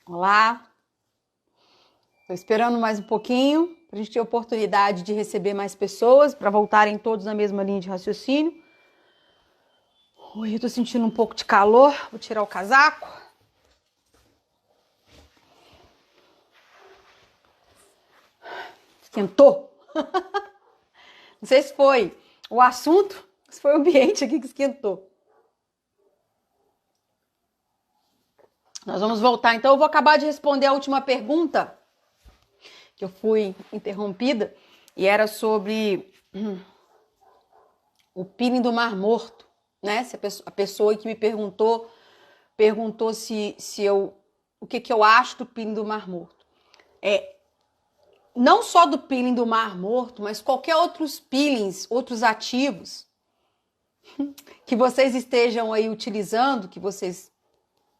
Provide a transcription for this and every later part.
Olá, estou esperando mais um pouquinho para a gente ter oportunidade de receber mais pessoas, para voltarem todos na mesma linha de raciocínio. Oi, eu estou sentindo um pouco de calor, vou tirar o casaco. Esquentou. Não sei se foi o assunto, se foi o ambiente aqui que esquentou. Nós vamos voltar, então eu vou acabar de responder a última pergunta, que eu fui interrompida, e era sobre o peeling do Mar Morto, né? A pessoa que me perguntou se eu, o que eu acho do peeling do Mar Morto. Não só do peeling do Mar Morto, mas qualquer outros peelings, outros ativos que vocês estejam aí utilizando,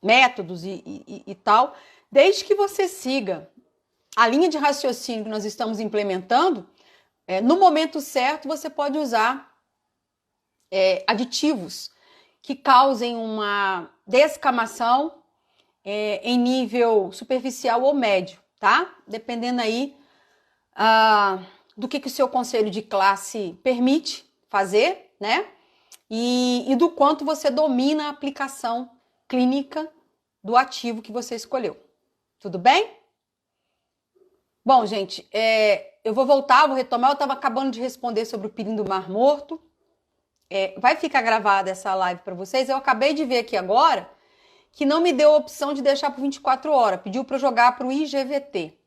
métodos e tal, desde que você siga a linha de raciocínio que nós estamos implementando, no momento certo você pode usar aditivos que causem uma descamação em nível superficial ou médio, tá? Dependendo aí do que o seu conselho de classe permite fazer, né? E do quanto você domina a aplicação clínica do ativo que você escolheu. Tudo bem? Bom, gente, eu vou voltar, vou retomar. Eu estava acabando de responder sobre o peeling do Mar Morto. Vai ficar gravada essa live para vocês. Eu acabei de ver aqui agora que não me deu a opção de deixar por 24 horas. Pediu para eu jogar para o IGVT.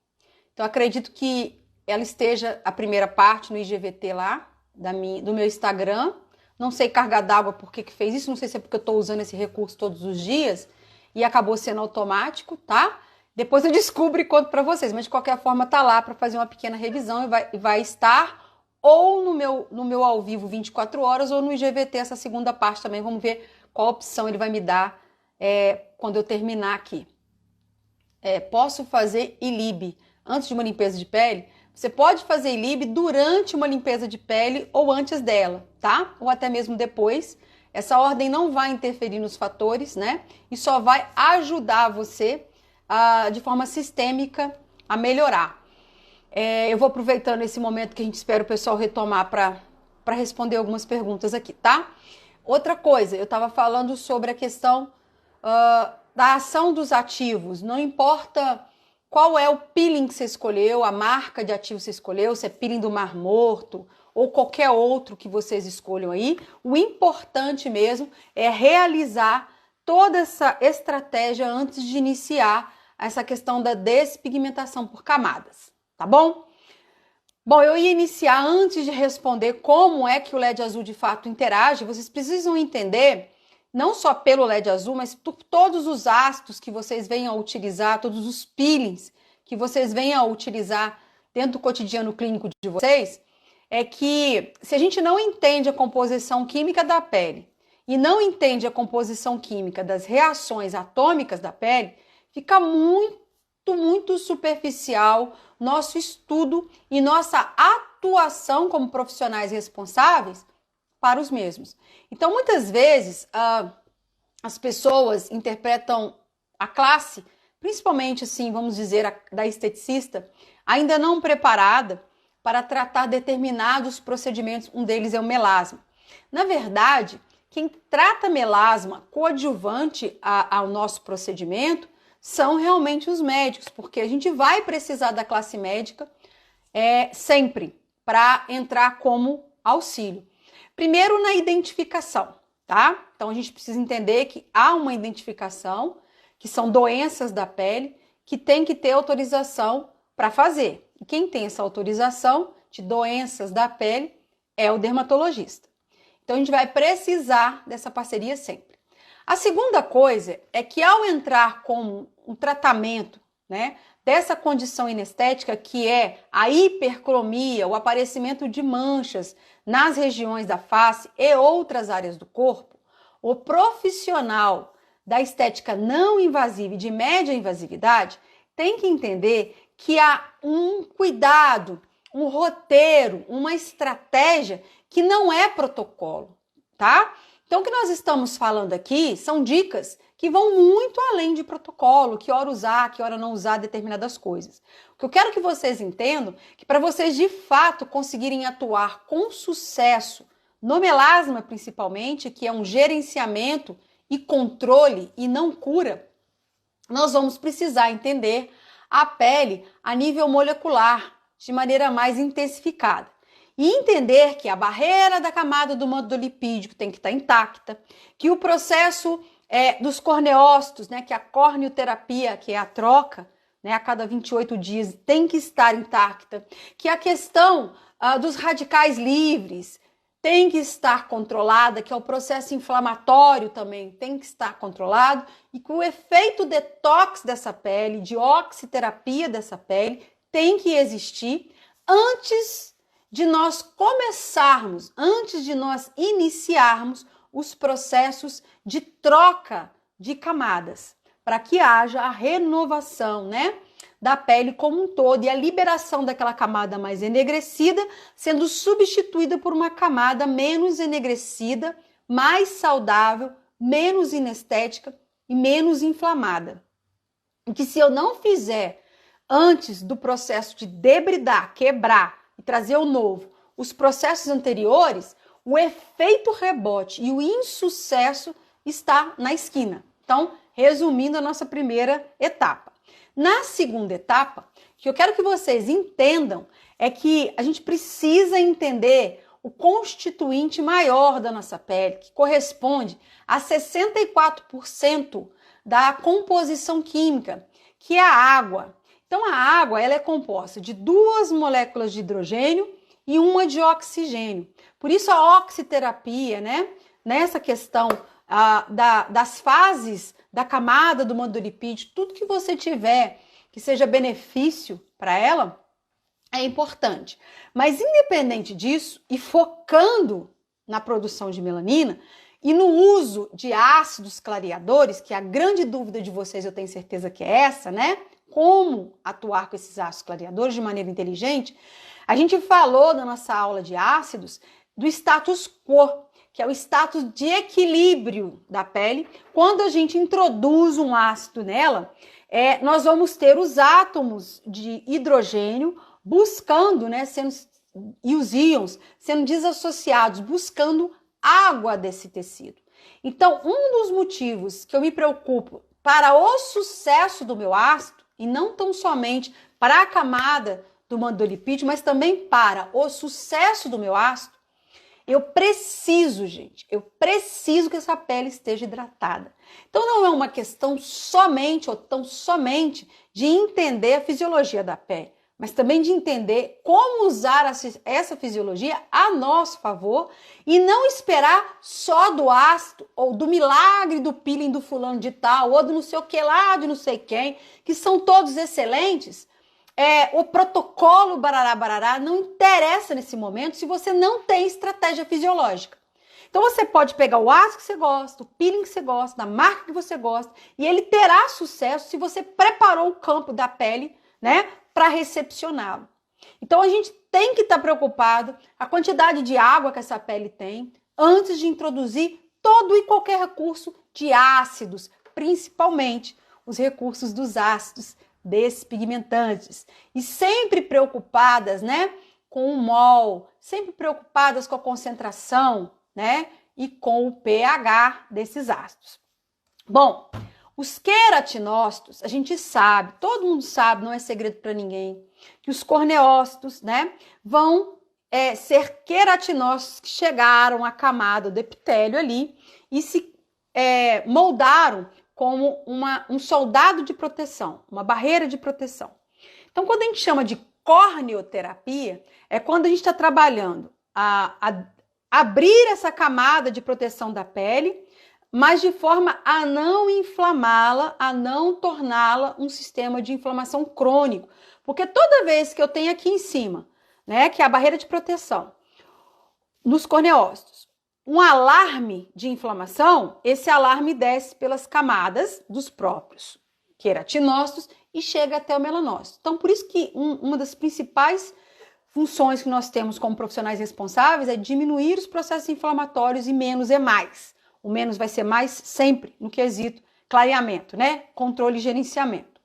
Então, acredito que ela esteja, a primeira parte, no IGVT lá, do meu Instagram. Não sei carga d'água por que fez isso, não sei se é porque eu estou usando esse recurso todos os dias e acabou sendo automático, tá? Depois eu descubro e conto para vocês, mas de qualquer forma tá lá para fazer uma pequena revisão e vai estar ou no meu ao vivo 24 horas ou no IGVT essa segunda parte também. Vamos ver qual opção ele vai me dar quando eu terminar aqui. Posso fazer ILIB antes de uma limpeza de pele? Você pode fazer ILIB durante uma limpeza de pele ou antes dela, tá? Ou até mesmo depois. Essa ordem não vai interferir nos fatores, né? E só vai ajudar você de forma sistêmica a melhorar. Eu vou aproveitando esse momento que a gente espera o pessoal retomar para responder algumas perguntas aqui, tá? Outra coisa, eu estava falando sobre a questão da ação dos ativos. Não importa qual é o peeling que você escolheu, a marca de ativo que você escolheu, se é peeling do Mar Morto ou qualquer outro que vocês escolham aí, o importante mesmo é realizar toda essa estratégia antes de iniciar essa questão da despigmentação por camadas, tá bom? Bom, eu ia iniciar antes de responder como é que o LED azul de fato interage. Vocês precisam entender, não só pelo LED azul, mas por todos os ácidos que vocês venham a utilizar, todos os peelings que vocês venham a utilizar dentro do cotidiano clínico de vocês, é que se a gente não entende a composição química da pele e não entende a composição química das reações atômicas da pele, fica muito superficial nosso estudo e nossa atuação como profissionais responsáveis para os mesmos. Então, muitas vezes, as pessoas interpretam a classe, principalmente, assim, vamos dizer, da esteticista, ainda não preparada para tratar determinados procedimentos. Um deles é o melasma. Na verdade, quem trata melasma coadjuvante ao nosso procedimento são realmente os médicos, porque a gente vai precisar da classe médica sempre para entrar como auxílio. Primeiro, na identificação, tá? Então, a gente precisa entender que há uma identificação, que são doenças da pele, que tem que ter autorização para fazer. E quem tem essa autorização de doenças da pele é o dermatologista. Então, a gente vai precisar dessa parceria sempre. A segunda coisa é que ao entrar com um tratamento, né, dessa condição inestética, que é a hipercromia, o aparecimento de manchas nas regiões da face e outras áreas do corpo, o profissional da estética não invasiva e de média invasividade tem que entender que há um cuidado, um roteiro, uma estratégia que não é protocolo, tá? Então, o que nós estamos falando aqui são dicas que vão muito além de protocolo, que hora usar, que hora não usar determinadas coisas. O que eu quero que vocês entendam é que para vocês de fato conseguirem atuar com sucesso no melasma principalmente, que é um gerenciamento e controle e não cura, nós vamos precisar entender a pele a nível molecular, de maneira mais intensificada. E entender que a barreira da camada do manto lipídico tem que estar intacta, que o processo dos corneócitos, né, que a corneoterapia, que é a troca, né, a cada 28 dias, tem que estar intacta, que a questão dos radicais livres tem que estar controlada, que é o processo inflamatório também tem que estar controlado, e que o efeito detox dessa pele, de oxiterapia dessa pele, tem que existir antes de nós começarmos, antes de nós iniciarmos os processos de troca de camadas, para que haja a renovação, né, da pele como um todo e a liberação daquela camada mais enegrecida, sendo substituída por uma camada menos enegrecida, mais saudável, menos inestética e menos inflamada. E que se eu não fizer antes do processo de debridar, quebrar e trazer o novo, os processos anteriores, o efeito rebote e o insucesso está na esquina. Então, resumindo a nossa primeira etapa. Na segunda etapa, o que eu quero que vocês entendam é que a gente precisa entender o constituinte maior da nossa pele, que corresponde a 64% da composição química, que é a água. Então, a água ela é composta de 2 moléculas de hidrogênio e 1 de oxigênio. Por isso, a oxiterapia, né, nessa questão das fases da camada do manto lipídico, tudo que você tiver que seja benefício para ela é importante. Mas, independente disso, e focando na produção de melanina e no uso de ácidos clareadores, que é a grande dúvida de vocês, eu tenho certeza que é essa, né? Como atuar com esses ácidos clareadores de maneira inteligente, a gente falou na nossa aula de ácidos do status quo, que é o status de equilíbrio da pele. Quando a gente introduz um ácido nela, nós vamos ter os átomos de hidrogênio buscando, né, e os íons sendo desassociados, buscando água desse tecido. Então, um dos motivos que eu me preocupo para o sucesso do meu ácido, e não tão somente para a camada do manto lipídico, mas também para o sucesso do meu ácido, eu preciso, gente, que essa pele esteja hidratada. Então não é uma questão somente ou tão somente de entender a fisiologia da pele, mas também de entender como usar essa fisiologia a nosso favor e não esperar só do ácido ou do milagre do peeling do fulano de tal ou do não sei o que lá, de não sei quem, que são todos excelentes. O protocolo barará barará não interessa nesse momento se você não tem estratégia fisiológica. Então você pode pegar o ácido que você gosta, o peeling que você gosta, da marca que você gosta, e ele terá sucesso se você preparou o campo da pele, né, para recepcioná-lo. Então a gente tem que estar preocupado a quantidade de água que essa pele tem antes de introduzir todo e qualquer recurso de ácidos, principalmente os recursos dos ácidos despigmentantes, e sempre preocupadas, né, com o mol, sempre preocupadas com a concentração, né, e com o pH desses ácidos. Bom, os queratinócitos, a gente sabe, todo mundo sabe, não é segredo para ninguém, que os corneócitos, né, vão ser queratinócitos que chegaram à camada do epitélio ali e se moldaram como um soldado de proteção, uma barreira de proteção. Então, quando a gente chama de corneoterapia, é quando a gente está trabalhando a abrir essa camada de proteção da pele, mas de forma a não inflamá-la, a não torná-la um sistema de inflamação crônico. Porque toda vez que eu tenho aqui em cima, né, que é a barreira de proteção, nos corneócitos, um alarme de inflamação, esse alarme desce pelas camadas dos próprios queratinócitos e chega até o melanócito. Então, por isso que uma das principais funções que nós temos como profissionais responsáveis é diminuir os processos inflamatórios e menos é mais. O menos vai ser mais sempre no quesito clareamento, né? Controle e gerenciamento.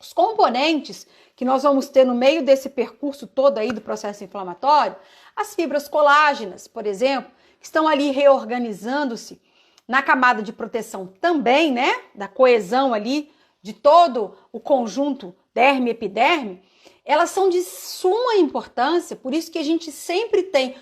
Os componentes que nós vamos ter no meio desse percurso todo aí do processo inflamatório, as fibras colágenas, por exemplo, que estão ali reorganizando-se na camada de proteção também, né? Da coesão ali de todo o conjunto derme e epiderme, elas são de suma importância, por isso que a gente sempre tem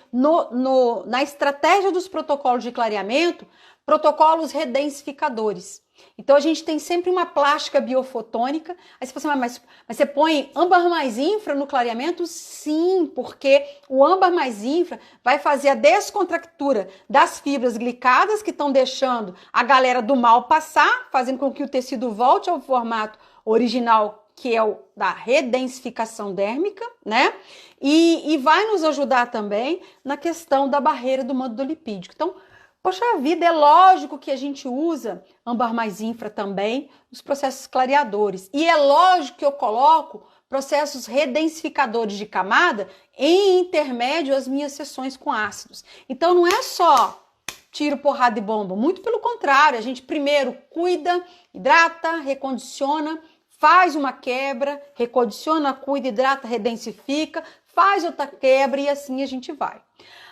na estratégia dos protocolos de clareamento, protocolos redensificadores. Então a gente tem sempre uma plástica biofotônica. Aí você fala assim, mas você põe âmbar mais infra no clareamento? Sim, porque o âmbar mais infra vai fazer a descontractura das fibras glicadas que estão deixando a galera do mal passar, fazendo com que o tecido volte ao formato original, que é o da redensificação dérmica, né? E vai nos ajudar também na questão da barreira do manto lipídico. Então, poxa vida, é lógico que a gente usa âmbar mais infra também nos processos clareadores. E é lógico que eu coloco processos redensificadores de camada em intermédio às minhas sessões com ácidos. Então não é só tiro, porrada e bomba, muito pelo contrário, a gente primeiro cuida, hidrata, recondiciona, faz uma quebra, recondiciona, cuida, hidrata, redensifica, faz outra quebra e assim a gente vai.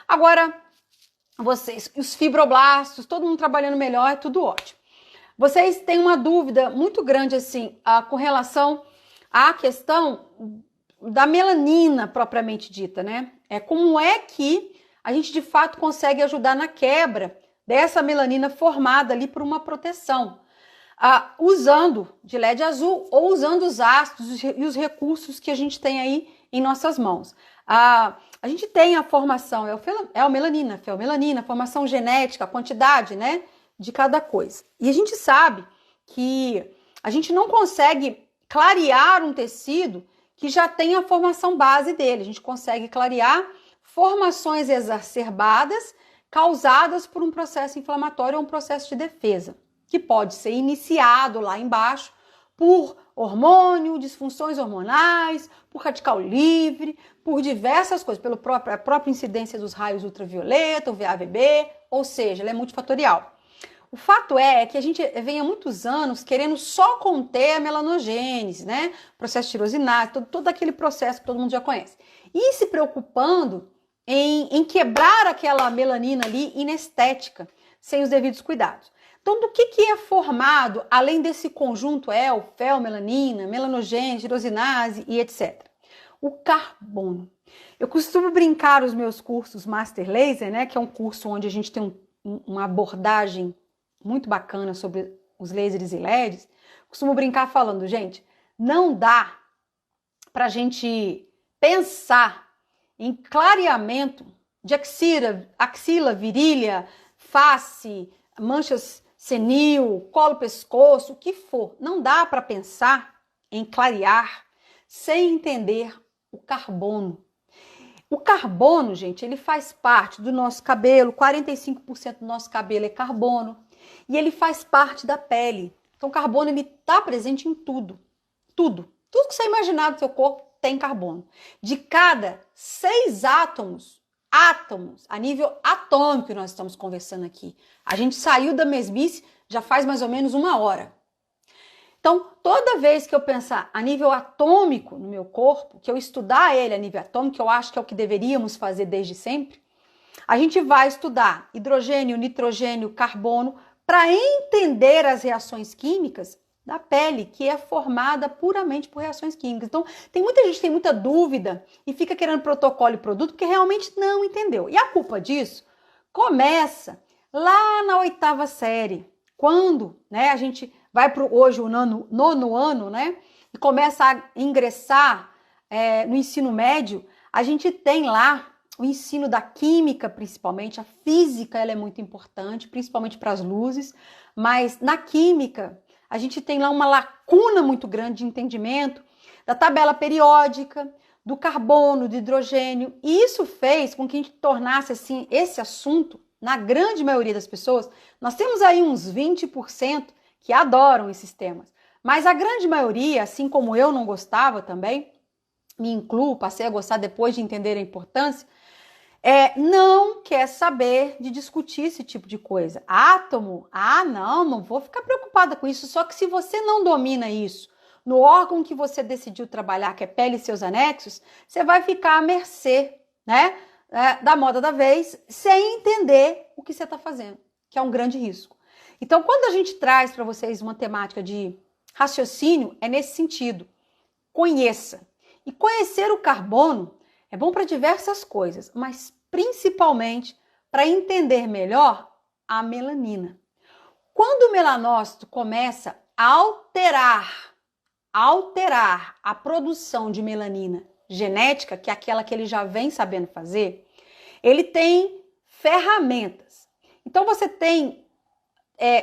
Agora, vocês, os fibroblastos, todo mundo trabalhando melhor, é tudo ótimo. Vocês têm uma dúvida muito grande assim, com relação à questão da melanina propriamente dita, né? Como é que a gente de fato consegue ajudar na quebra dessa melanina formada ali por uma proteção, usando de LED azul ou usando os ácidos e os recursos que a gente tem aí em nossas mãos. A gente tem a formação, melanina, feomelanina, formação genética, a quantidade, né, de cada coisa. E a gente sabe que a gente não consegue clarear um tecido que já tem a formação base dele. A gente consegue clarear formações exacerbadas causadas por um processo inflamatório ou um processo de defesa, que pode ser iniciado lá embaixo por hormônio, disfunções hormonais, por radical livre, por diversas coisas, pela própria incidência dos raios ultravioleta, o VAVB, ou seja, ela é multifatorial. O fato é que a gente vem há muitos anos querendo só conter a melanogênese, né? Processo de tirosinase, todo aquele processo que todo mundo já conhece. E se preocupando em quebrar aquela melanina ali inestética, sem os devidos cuidados. Então, do que é formado, além desse conjunto feomelanina, melanogênese, tirosinase e etc? O carbono. Eu costumo brincar os meus cursos Master Laser, né, que é um curso onde a gente tem uma abordagem muito bacana sobre os lasers e LEDs. Costumo brincar falando, gente, não dá pra gente pensar em clareamento de axila, virilha, face, manchas senil, colo, pescoço, o que for. Não dá para pensar em clarear sem entender o carbono. O carbono, gente, ele faz parte do nosso cabelo, 45% do nosso cabelo é carbono, e ele faz parte da pele. Então, o carbono, ele está presente em tudo. Tudo que você imaginar do seu corpo tem carbono. De cada 6 átomos, a nível atômico que nós estamos conversando aqui. A gente saiu da mesmice já faz mais ou menos 1 hora. Então, toda vez que eu pensar a nível atômico no meu corpo, que eu estudar ele a nível atômico, que eu acho que é o que deveríamos fazer desde sempre, a gente vai estudar hidrogênio, nitrogênio, carbono, para entender as reações químicas da pele, que é formada puramente por reações químicas. Então, tem muita gente que tem muita dúvida e fica querendo protocolo e produto porque realmente não entendeu. E a culpa disso começa lá na 8ª série, quando, né, a gente vai para hoje o nono ano, né, e começa a ingressar no ensino médio, a gente tem lá o ensino da química, principalmente, a física ela é muito importante, principalmente para as luzes, mas na química a gente tem lá uma lacuna muito grande de entendimento da tabela periódica, do carbono, do hidrogênio, e isso fez com que a gente tornasse assim, esse assunto, na grande maioria das pessoas, nós temos aí uns 20% que adoram esses temas, mas a grande maioria, assim como eu não gostava também, me incluo, passei a gostar depois de entender a importância, não quer saber de discutir esse tipo de coisa. Átomo? Não vou ficar preocupada com isso. Só que se você não domina isso no órgão que você decidiu trabalhar, que é pele e seus anexos, você vai ficar à mercê, né, da moda da vez, sem entender o que você está fazendo, que é um grande risco. Então, quando a gente traz para vocês uma temática de raciocínio, é nesse sentido. Conheça. E conhecer o carbono é bom para diversas coisas, mas principalmente para entender melhor a melanina. Quando o melanócito começa a alterar a produção de melanina genética, que é aquela que ele já vem sabendo fazer, ele tem ferramentas. Então você tem,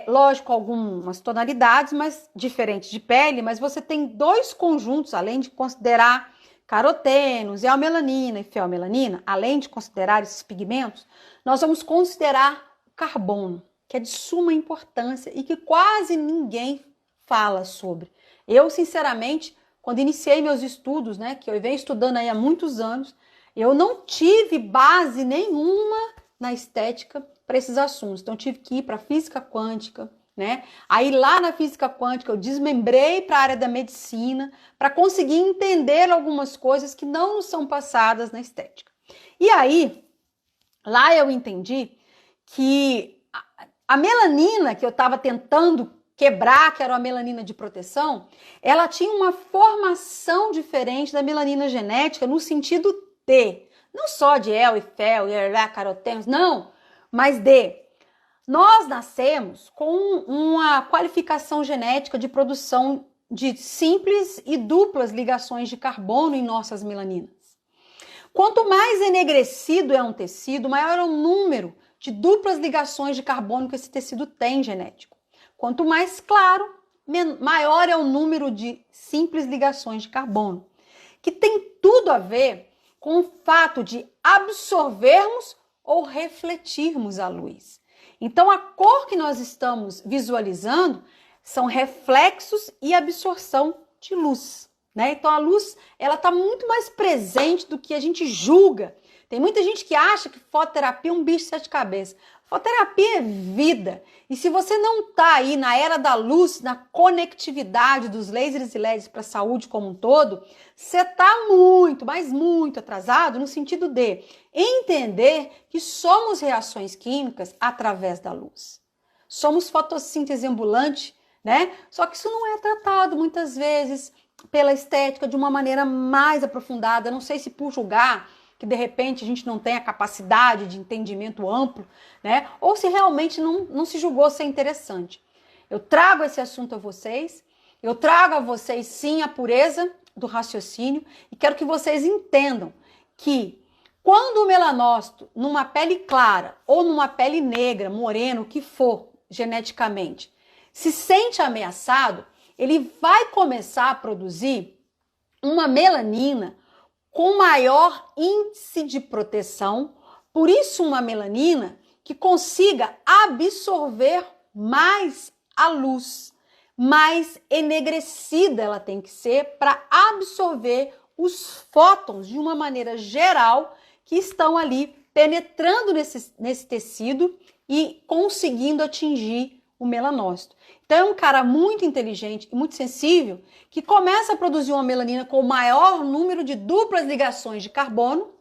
lógico, algumas tonalidades, mas diferentes de pele, mas você tem dois conjuntos, além de considerar carotenos, eomelanina e feomelanina, além de considerar esses pigmentos, nós vamos considerar o carbono, que é de suma importância e que quase ninguém fala sobre. Eu, sinceramente, quando iniciei meus estudos, né, que eu venho estudando aí há muitos anos, eu não tive base nenhuma na estética para esses assuntos. Então, eu tive que ir para a física quântica, né? Aí, lá na física quântica, eu desmembrei para a área da medicina para conseguir entender algumas coisas que não nos são passadas na estética. E aí, lá eu entendi que a melanina que eu estava tentando quebrar, que era a melanina de proteção, ela tinha uma formação diferente da melanina genética no sentido de, não só de el e fel, carotenos, não, mas nós nascemos com uma qualificação genética de produção de simples e duplas ligações de carbono em nossas melaninas. Quanto mais enegrecido é um tecido, maior é o número de duplas ligações de carbono que esse tecido tem genético. Quanto mais claro, maior é o número de simples ligações de carbono, que tem tudo a ver com o fato de absorvermos ou refletirmos a luz. Então, a cor que nós estamos visualizando são reflexos e absorção de luz, né? Então, a luz, ela está muito mais presente do que a gente julga. Tem muita gente que acha que fototerapia é um bicho de sete cabeças. Fototerapia é vida. E se você não está aí na era da luz, na conectividade dos lasers e LEDs para a saúde como um todo, você está muito, mas muito atrasado no sentido de entender que somos reações químicas através da luz. Somos fotossíntese ambulante, né? Só que isso não é tratado muitas vezes pela estética de uma maneira mais aprofundada. Não sei se por julgar que de repente a gente não tem a capacidade de entendimento amplo, né? Ou se realmente não se julgou ser interessante. Eu trago esse assunto a vocês, eu trago a vocês sim a pureza do raciocínio e quero que vocês entendam que quando o melanócito, numa pele clara ou numa pele negra, morena, o que for geneticamente, se sente ameaçado, ele vai começar a produzir uma melanina com maior índice de proteção, por isso uma melanina que consiga absorver mais a luz, mais enegrecida ela tem que ser para absorver os fótons de uma maneira geral que estão ali penetrando nesse tecido e conseguindo atingir o melanócito. Então é um cara muito inteligente e muito sensível que começa a produzir uma melanina com o maior número de duplas ligações de carbono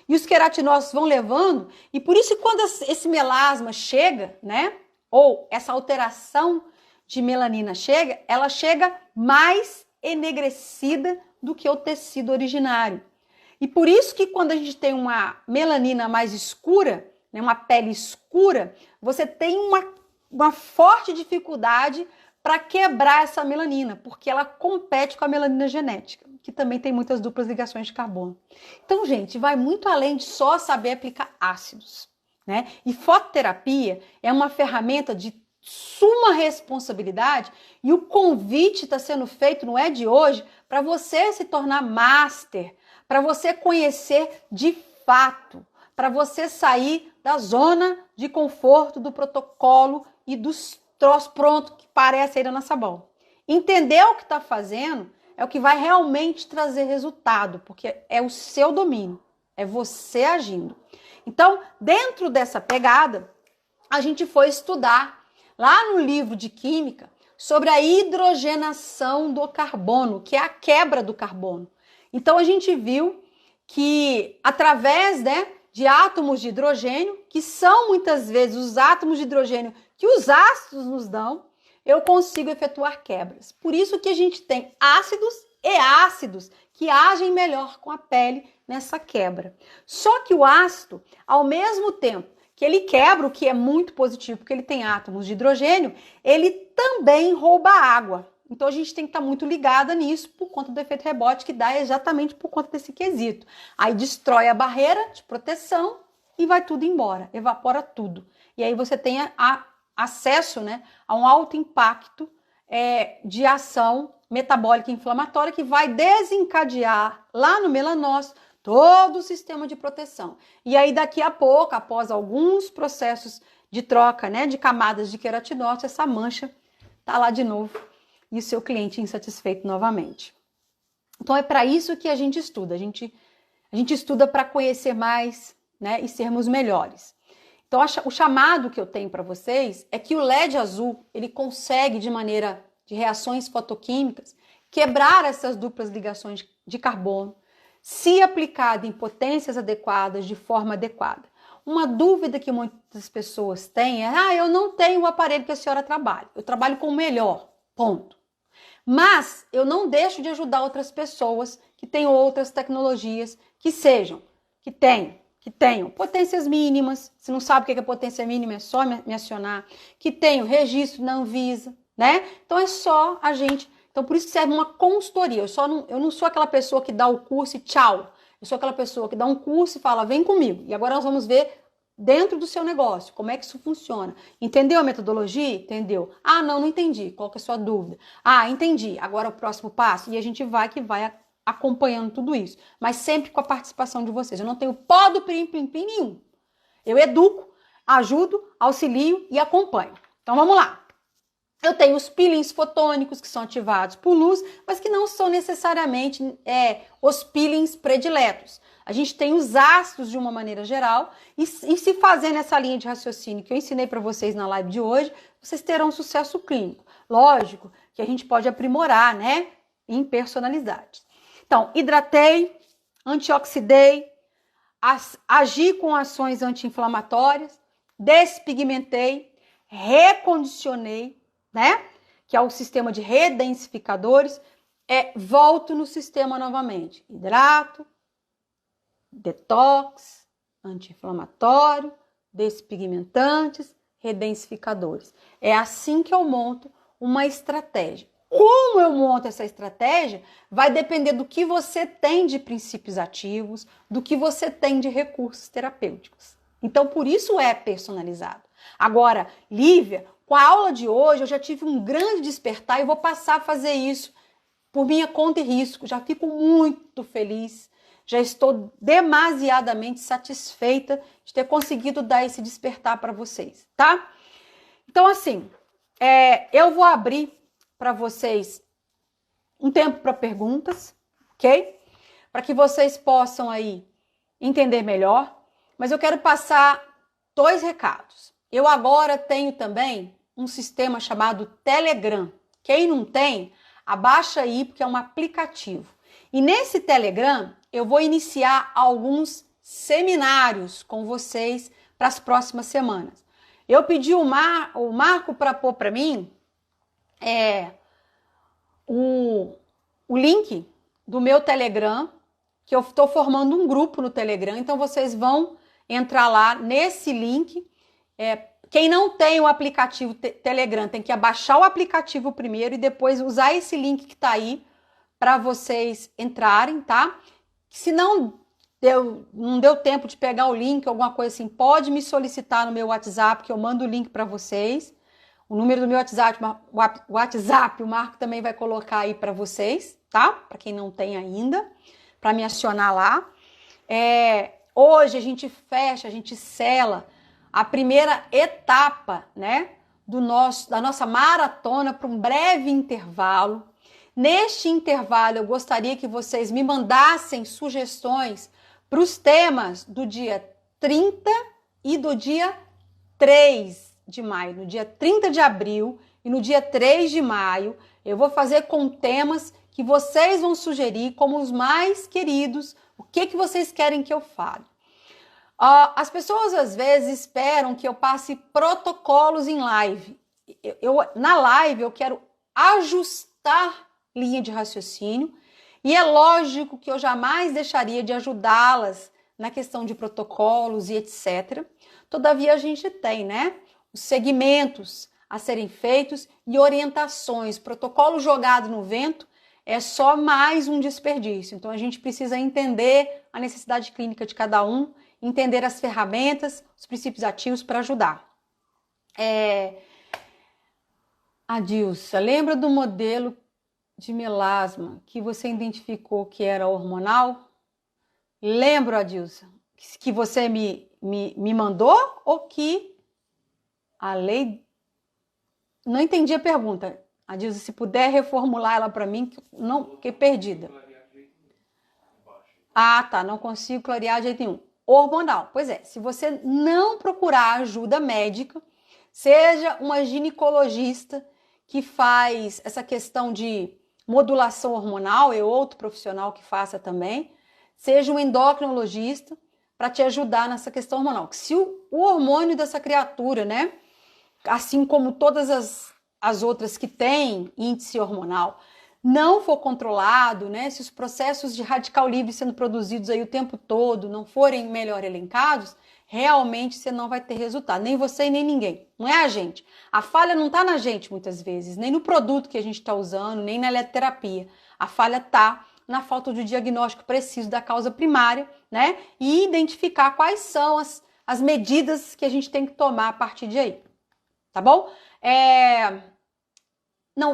e os queratinócitos vão levando, e por isso quando esse melasma chega, né, ou essa alteração de melanina chega, ela chega mais enegrecida do que o tecido originário. E por isso que quando a gente tem uma melanina mais escura, né, uma pele escura, você tem uma forte dificuldade para quebrar essa melanina, porque ela compete com a melanina genética, que também tem muitas duplas ligações de carbono. Então, gente, vai muito além de só saber aplicar ácidos, né? E fototerapia é uma ferramenta de suma responsabilidade e o convite está sendo feito, não é de hoje, para você se tornar master, para você conhecer de fato, para você sair da zona de conforto do protocolo e dos troços prontos que parece aí na sabão. Entender o que está fazendo é o que vai realmente trazer resultado, porque é o seu domínio. é você agindo. Então, dentro dessa pegada, a gente foi estudar lá no livro de química sobre a hidrogenação do carbono, que é a quebra do carbono. Então, a gente viu que através, né, de átomos de hidrogênio, que são muitas vezes os átomos de hidrogênio que os ácidos nos dão, eu consigo efetuar quebras. Por isso que a gente tem ácidos e ácidos que agem melhor com a pele nessa quebra. Só que o ácido, ao mesmo tempo que ele quebra, o que é muito positivo, porque ele tem átomos de hidrogênio, ele também rouba água. Então a gente tem que estar muito ligada nisso por conta do efeito rebote que dá exatamente por conta desse quesito. Aí destrói a barreira de proteção e vai tudo embora, evapora tudo. E aí você tem acesso, né, a um alto impacto de ação metabólica inflamatória que vai desencadear lá no melanócito todo o sistema de proteção. E aí daqui a pouco, após alguns processos de troca, né, de camadas de queratinócito, essa mancha tá lá de novo e o seu cliente insatisfeito novamente. Então é para isso que a gente estuda. A gente estuda para conhecer mais, né, e sermos melhores. Então o chamado que eu tenho para vocês é que o LED azul, ele consegue de maneira de reações fotoquímicas quebrar essas duplas ligações de carbono, se aplicado em potências adequadas, de forma adequada. Uma dúvida que muitas pessoas têm é: eu não tenho o aparelho que a senhora trabalha, eu trabalho com o melhor, ponto. Mas eu não deixo de ajudar outras pessoas que têm outras tecnologias que tenham potências mínimas. Se não sabe o que é potência mínima, é só me acionar. Que tenham registro na Anvisa, né? Então é só a gente. Então por isso que serve uma consultoria. Eu não sou aquela pessoa que dá o curso e tchau. Eu sou aquela pessoa que dá um curso e fala: vem comigo. E agora nós vamos ver dentro do seu negócio como é que isso funciona. Entendeu a metodologia? Entendeu? Ah, não entendi. Qual que é a sua dúvida? Ah, entendi. Agora o próximo passo. E a gente vai acompanhando tudo isso. Mas sempre com a participação de vocês. Eu não tenho pó do plim-plim-plim nenhum. Eu educo, ajudo, auxilio e acompanho. Então vamos lá. Eu tenho os peelings fotônicos que são ativados por luz, mas que não são necessariamente os peelings prediletos. A gente tem os ácidos de uma maneira geral e se fazendo essa linha de raciocínio que eu ensinei para vocês na live de hoje, vocês terão sucesso clínico. Lógico que a gente pode aprimorar, né, em personalidade. Então, hidratei, antioxidei, agi com ações anti-inflamatórias, despigmentei, recondicionei, né? Que é o sistema de redensificadores, volto no sistema novamente. Hidrato, detox, anti-inflamatório, despigmentantes, redensificadores. É assim que eu monto uma estratégia. Como eu monto essa estratégia vai depender do que você tem de princípios ativos, do que você tem de recursos terapêuticos. Então, por isso é personalizado. Agora, Lívia, com a aula de hoje, eu já tive um grande despertar e vou passar a fazer isso por minha conta e risco. Já fico muito feliz, já estou demasiadamente satisfeita de ter conseguido dar esse despertar para vocês, tá? Então, assim, eu vou abrir para vocês um tempo para perguntas, ok? Para que vocês possam aí entender melhor. Mas eu quero passar 2 recados. Eu agora tenho também um sistema chamado Telegram. Quem não tem, abaixa aí, porque é um aplicativo. E nesse Telegram, eu vou iniciar alguns seminários com vocês para as próximas semanas. Eu pedi o Marco para pôr para mim o link do meu Telegram, que eu estou formando um grupo no Telegram, então vocês vão entrar lá nesse link. Quem não tem o aplicativo Telegram tem que abaixar o aplicativo primeiro e depois usar esse link que está aí para vocês entrarem, tá? Se não deu tempo de pegar o link, alguma coisa assim, pode me solicitar no meu WhatsApp, que eu mando o link para vocês. O número do meu WhatsApp, o Marco também vai colocar aí para vocês, tá? Para quem não tem ainda, para me acionar lá. Hoje a gente sela a primeira etapa, né, da nossa maratona para um breve intervalo. Neste intervalo, eu gostaria que vocês me mandassem sugestões para os temas do dia 30 e do dia 3 de maio. No dia 30 de abril e no dia 3 de maio, eu vou fazer com temas que vocês vão sugerir como os mais queridos, o que vocês querem que eu fale. As pessoas às vezes esperam que eu passe protocolos em live. Na live eu quero ajustar linha de raciocínio e é lógico que eu jamais deixaria de ajudá-las na questão de protocolos e etc. Todavia a gente tem, né, os segmentos a serem feitos e orientações. Protocolo jogado no vento é só mais um desperdício. Então a gente precisa entender a necessidade clínica de cada um, entender as ferramentas, os princípios ativos para ajudar. Adilsa, lembra do modelo de melasma que você identificou que era hormonal? Lembro, Adilsa, que você me mandou ou que a lei... Não entendi a pergunta. Adilsa, se puder reformular ela para mim, que não fiquei perdida. Ah, tá, não consigo clarear de jeito nenhum. Hormonal, pois é, se você não procurar ajuda médica, seja uma ginecologista que faz essa questão de modulação hormonal, é outro profissional que faça também, seja um endocrinologista para te ajudar nessa questão hormonal. Se o hormônio dessa criatura, né, assim como todas as outras que têm índice hormonal, não for controlado, né, se os processos de radical livre sendo produzidos aí o tempo todo não forem melhor elencados, realmente você não vai ter resultado, nem você e nem ninguém, não é a gente. A falha não está na gente muitas vezes, nem no produto que a gente está usando, nem na eletroterapia. A falha está na falta de diagnóstico preciso da causa primária, né, e identificar quais são as medidas que a gente tem que tomar a partir de aí, tá bom?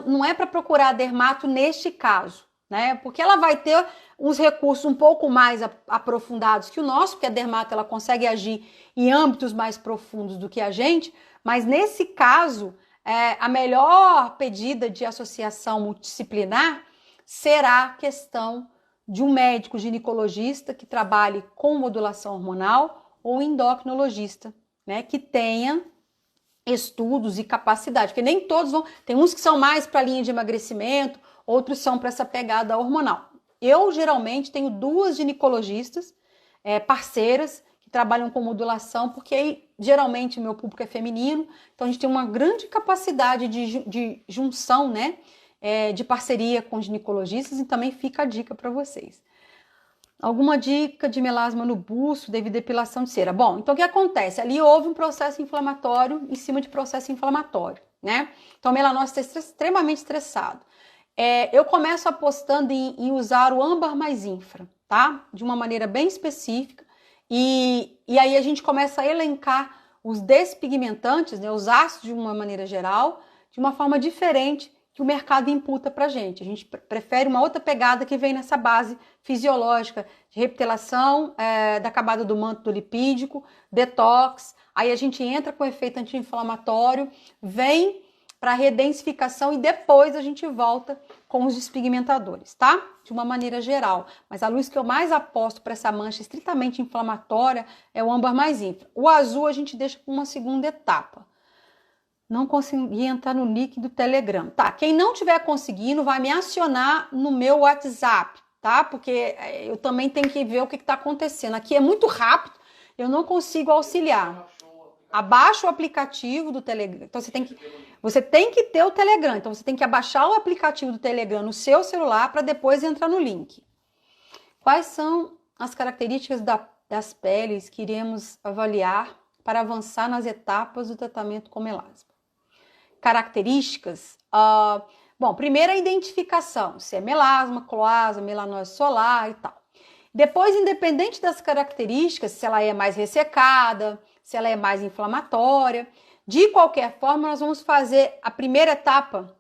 Não é para procurar dermato neste caso, né? Porque ela vai ter uns recursos um pouco mais aprofundados que o nosso, porque a dermato ela consegue agir em âmbitos mais profundos do que a gente, mas nesse caso, a melhor pedida de associação multidisciplinar será a questão de um médico ginecologista que trabalhe com modulação hormonal ou endocrinologista, né? Que tenha estudos e capacidade, porque nem todos vão, tem uns que são mais para a linha de emagrecimento, outros são para essa pegada hormonal. Eu geralmente tenho 2 ginecologistas parceiras que trabalham com modulação, porque aí, geralmente o meu público é feminino, então a gente tem uma grande capacidade de junção, né, de parceria com ginecologistas, e também fica a dica para vocês. Alguma dica de melasma no buço devido à depilação de cera? Bom, então o que acontece? Ali houve um processo inflamatório em cima de processo inflamatório, né? Então o melanócito está extremamente estressado. Eu começo apostando em usar o âmbar mais infra, tá? De uma maneira bem específica. E aí a gente começa a elencar os despigmentantes, né, os ácidos de uma maneira geral, de uma forma diferente que o mercado imputa pra gente. A gente prefere uma outra pegada que vem nessa base fisiológica de reptilação da camada do manto do lipídico, detox, aí a gente entra com efeito anti-inflamatório, vem para redensificação e depois a gente volta com os despigmentadores, tá? De uma maneira geral. Mas a luz que eu mais aposto para essa mancha estritamente inflamatória é o âmbar mais infra. O azul a gente deixa para uma segunda etapa. Não consegui entrar no nick do Telegram. Tá, quem não tiver conseguindo vai me acionar no meu WhatsApp, tá? Porque eu também tenho que ver o que está acontecendo. Aqui é muito rápido, eu não consigo auxiliar. Abaixa o aplicativo do Telegram. Então você tem que ter o Telegram. Então você tem que abaixar o aplicativo do Telegram no seu celular para depois entrar no link. Quais são as características das peles que iremos avaliar para avançar nas etapas do tratamento com melasma? Características, bom, primeiro a identificação, se é melasma, cloasma, melanose solar e tal. Depois, independente das características, se ela é mais ressecada, se ela é mais inflamatória, de qualquer forma, nós vamos fazer a primeira etapa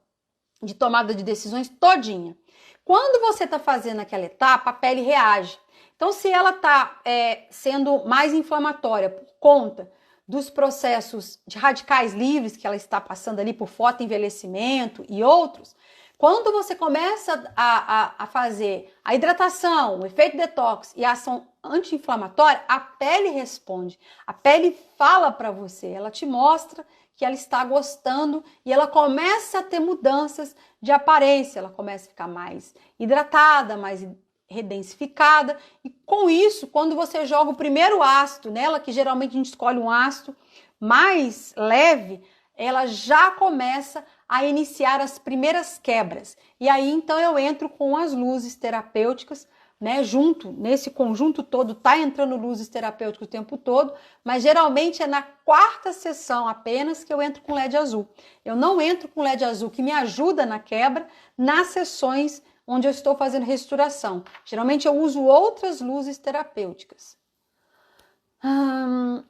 de tomada de decisões todinha. Quando você está fazendo aquela etapa, a pele reage. Então, se ela está sendo mais inflamatória por conta dos processos de radicais livres que ela está passando ali por fotoenvelhecimento e outros, Quando você começa a fazer a hidratação, o efeito detox e a ação anti-inflamatória, a pele responde. A pele fala para você, ela te mostra que ela está gostando e ela começa a ter mudanças de aparência, ela começa a ficar mais hidratada, mais redensificada. E com isso, quando você joga o primeiro ácido nela, que geralmente a gente escolhe um ácido mais leve, ela já começa a iniciar as primeiras quebras. E aí, então, eu entro com as luzes terapêuticas, né? Junto, nesse conjunto todo, tá entrando luzes terapêuticas o tempo todo, mas geralmente é na quarta sessão apenas que eu entro com LED azul. Eu não entro com LED azul, que me ajuda na quebra, nas sessões onde eu estou fazendo restauração. Geralmente eu uso outras luzes terapêuticas.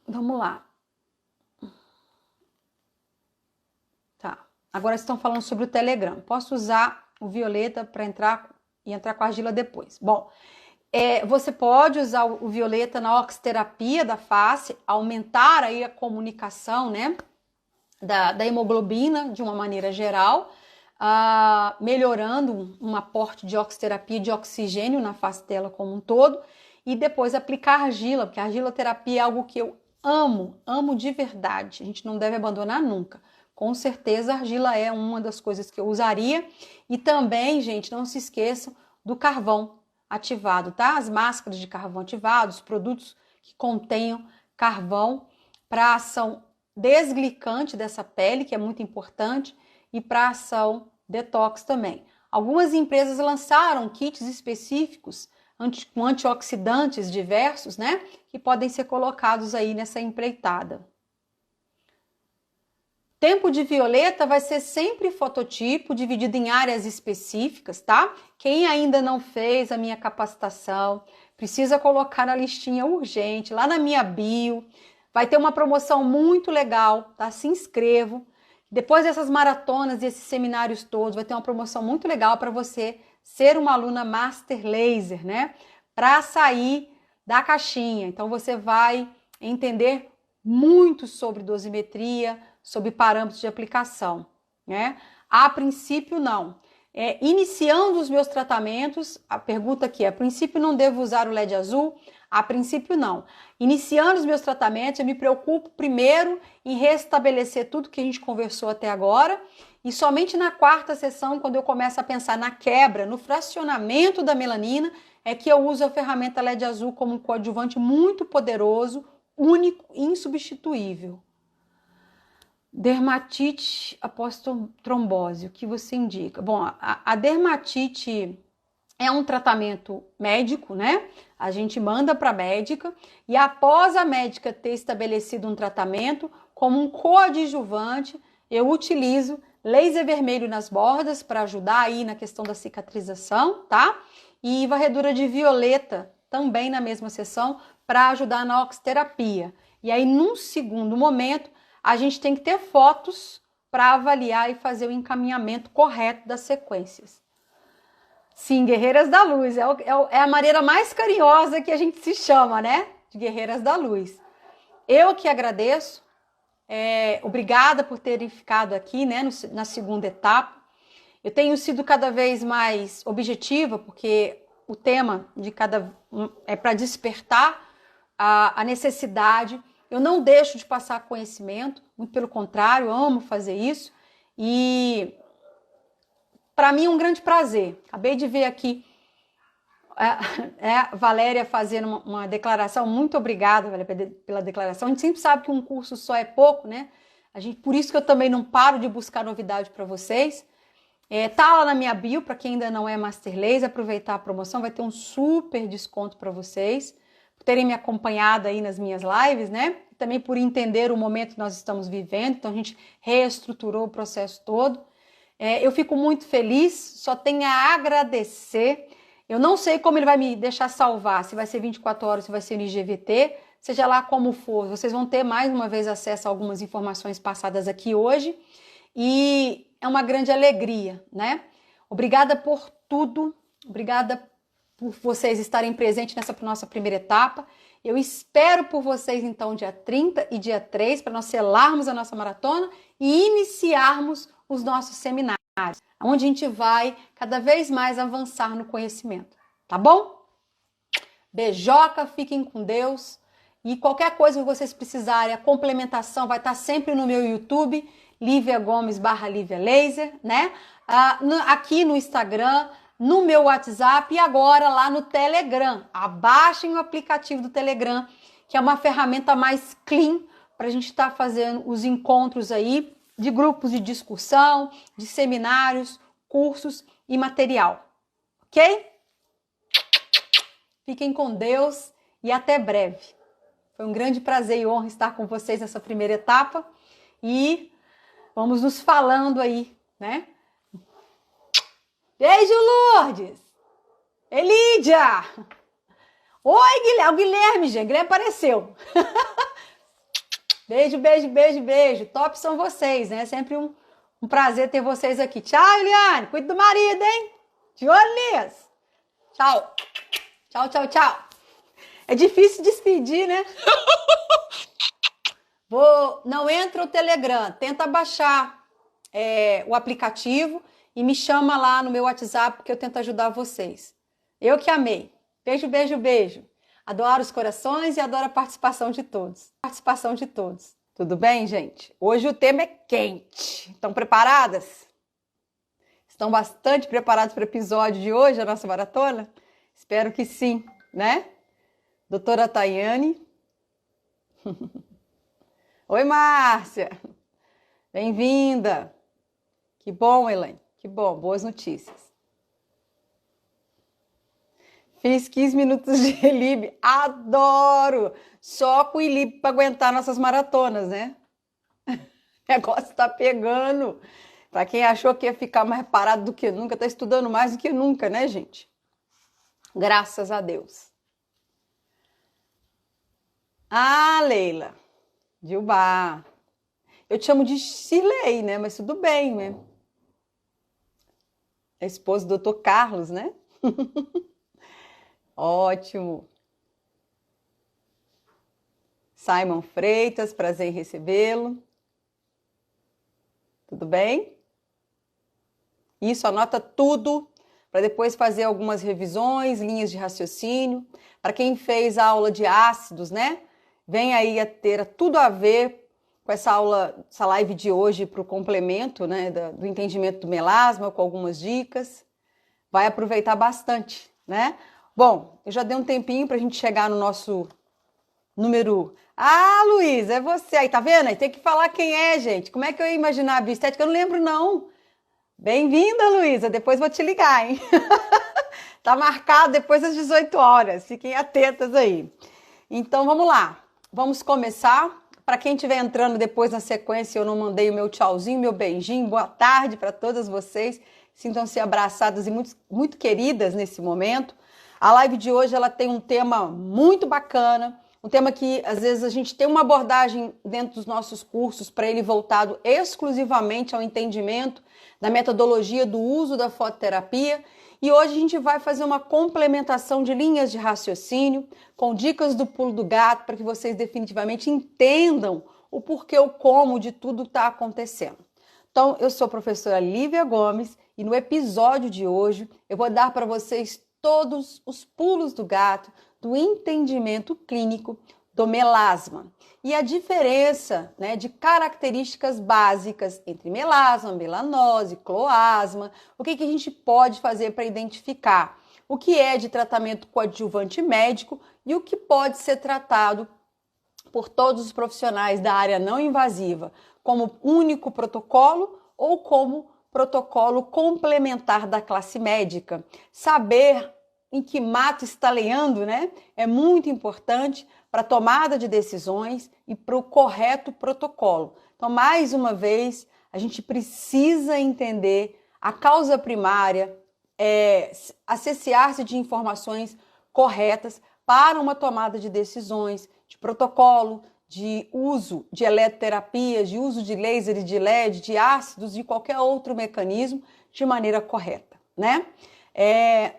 Vamos lá. Agora estão falando sobre o Telegram. Posso usar o violeta para entrar com a argila depois. Bom, você pode usar o violeta na oxiterapia da face, aumentar aí a comunicação, né, da hemoglobina de uma maneira geral, melhorando um aporte de oxiterapia de oxigênio na face dela como um todo, e depois aplicar argila, porque a argiloterapia é algo que eu amo de verdade. A gente não deve abandonar nunca. Com certeza a argila é uma das coisas que eu usaria. E também, gente, não se esqueçam do carvão ativado, tá? As máscaras de carvão ativado, os produtos que contenham carvão para ação desglicante dessa pele, que é muito importante, e para ação detox também. Algumas empresas lançaram kits específicos com antioxidantes diversos, né? Que podem ser colocados aí nessa empreitada. Tempo de violeta vai ser sempre fototipo, dividido em áreas específicas, tá? Quem ainda não fez a minha capacitação, precisa colocar na listinha urgente, lá na minha bio. Vai ter uma promoção muito legal, tá? Se inscrevo. Depois dessas maratonas e esses seminários todos, vai ter uma promoção muito legal para você ser uma aluna Master Laser, né? Para sair da caixinha. Então você vai entender muito sobre dosimetria, sobre parâmetros de aplicação, né? A princípio, não. Iniciando os meus tratamentos, a pergunta aqui é, a princípio não devo usar o LED azul? A princípio, não. Iniciando os meus tratamentos, eu me preocupo primeiro em restabelecer tudo que a gente conversou até agora, e somente na quarta sessão, quando eu começo a pensar na quebra, no fracionamento da melanina, é que eu uso a ferramenta LED azul como um coadjuvante muito poderoso, único e insubstituível. Dermatite após trombose, o que você indica? Bom, a dermatite é um tratamento médico, né? A gente manda para a médica e após a médica ter estabelecido um tratamento, como um coadjuvante, eu utilizo laser vermelho nas bordas para ajudar aí na questão da cicatrização, tá? E varredura de violeta também na mesma sessão para ajudar na oxiterapia. E aí, num segundo momento, a gente tem que ter fotos para avaliar e fazer o encaminhamento correto das sequências. Sim, Guerreiras da Luz, é a maneira mais carinhosa que a gente se chama, né? De Guerreiras da Luz. Eu que agradeço, obrigada por terem ficado aqui, né, na segunda etapa. Eu tenho sido cada vez mais objetiva, porque o tema é para despertar a necessidade. Eu não deixo de passar conhecimento, muito pelo contrário, amo fazer isso. E para mim é um grande prazer. Acabei de ver aqui a Valéria fazendo uma declaração. Muito obrigada, Valéria, pela declaração. A gente sempre sabe que um curso só é pouco, né? Por isso que eu também não paro de buscar novidade para vocês. Tá lá na minha bio, para quem ainda não é Master Laser, aproveitar a promoção, vai ter um super desconto para vocês, por terem me acompanhado aí nas minhas lives, né? Também por entender o momento que nós estamos vivendo, então a gente reestruturou o processo todo. Eu fico muito feliz, só tenho a agradecer. Eu não sei como ele vai me deixar salvar, se vai ser 24 horas, se vai ser no IGVT, seja lá como for, vocês vão ter mais uma vez acesso a algumas informações passadas aqui hoje, e é uma grande alegria, né? Obrigada por tudo, obrigada por vocês estarem presentes nessa nossa primeira etapa. Eu espero por vocês, então, dia 30 e dia 3, para nós selarmos a nossa maratona e iniciarmos os nossos seminários. onde a gente vai cada vez mais avançar no conhecimento, tá bom? Beijoca, fiquem com Deus. E qualquer coisa que vocês precisarem, a complementação vai estar sempre no meu YouTube, Lívia Gomes / Lívia Laser, né? Aqui no Instagram, no meu WhatsApp e agora lá no Telegram. Abaixem o aplicativo do Telegram, que é uma ferramenta mais clean para a gente estar fazendo os encontros aí de grupos de discussão, de seminários, cursos e material. Ok? Fiquem com Deus e até breve. Foi um grande prazer e honra estar com vocês nessa primeira etapa e vamos nos falando aí, né? Beijo, Lourdes! Elídia! Oi, Guilherme! O Guilherme, gente. Guilherme apareceu. Beijo, beijo, beijo, beijo. Top são vocês, né? Sempre um prazer ter vocês aqui. Tchau, Eliane. Cuida do marido, hein? De olho nisso. Tchau. Tchau, tchau, tchau. É difícil despedir, né? Não entra o Telegram. Tenta baixar o aplicativo e me chama lá no meu WhatsApp que eu tento ajudar vocês. Eu que amei. Beijo, beijo, beijo. Adoro os corações e adoro a participação de todos. Participação de todos. Tudo bem, gente? Hoje o tema é quente. Estão preparadas? Estão bastante preparados para o episódio de hoje, a nossa maratona? Espero que sim, né? Doutora Tayane. Oi, Márcia. Bem-vinda. Que bom, Elaine. Que bom. Boas notícias. Fiz 15 minutos de Elib. Adoro! Só com o Elib para aguentar nossas maratonas, né? O negócio tá pegando. Para quem achou que ia ficar mais parado do que nunca, tá estudando mais do que nunca, né, gente? Graças a Deus. Ah, Leila. Dilba. Eu te chamo de Chilei, né? Mas tudo bem, né? É esposa do Dr. Carlos, né? Ótimo. Simon Freitas, prazer em recebê-lo. Tudo bem? Isso, anota tudo para depois fazer algumas revisões, linhas de raciocínio. Para quem fez a aula de ácidos, né? Vem aí a ter tudo a ver com essa aula, essa live de hoje para o complemento, né? Do entendimento do melasma, com algumas dicas. Vai aproveitar bastante, né? Bom, eu já dei um tempinho para a gente chegar no nosso número... Ah, Luiz, é você aí, tá vendo? Aí tem que falar quem é, gente. Como é que eu ia imaginar a bioestética? Eu não lembro, não. Bem-vinda, Luísa. Depois vou te ligar, hein? Tá marcado depois das 18 horas. Fiquem atentas aí. Então, vamos lá. Vamos começar. Para quem estiver entrando depois na sequência, eu não mandei o meu tchauzinho, meu beijinho. Boa tarde para todas vocês. Sintam-se abraçadas e muito, muito queridas nesse momento. A live de hoje ela tem um tema muito bacana, um tema que às vezes a gente tem uma abordagem dentro dos nossos cursos para ele voltado exclusivamente ao entendimento da metodologia do uso da fototerapia. E hoje a gente vai fazer uma complementação de linhas de raciocínio com dicas do pulo do gato para que vocês definitivamente entendam o porquê, o como de tudo está acontecendo. Então, eu sou a professora Lívia Gomes e no episódio de hoje eu vou dar para vocês todos os pulos do gato do entendimento clínico do melasma e a diferença, né, de características básicas entre melasma, melanose, cloasma, o que a gente pode fazer para identificar o que é de tratamento coadjuvante médico e o que pode ser tratado por todos os profissionais da área não invasiva como único protocolo ou como protocolo complementar da classe médica. Saber em que mato está leando, né? É muito importante para a tomada de decisões e para o correto protocolo. Então, mais uma vez, a gente precisa entender a causa primária, acessear-se de informações corretas para uma tomada de decisões, de protocolo, de uso de eletroterapias, de uso de laser e de LED, de ácidos, de qualquer outro mecanismo de maneira correta, né?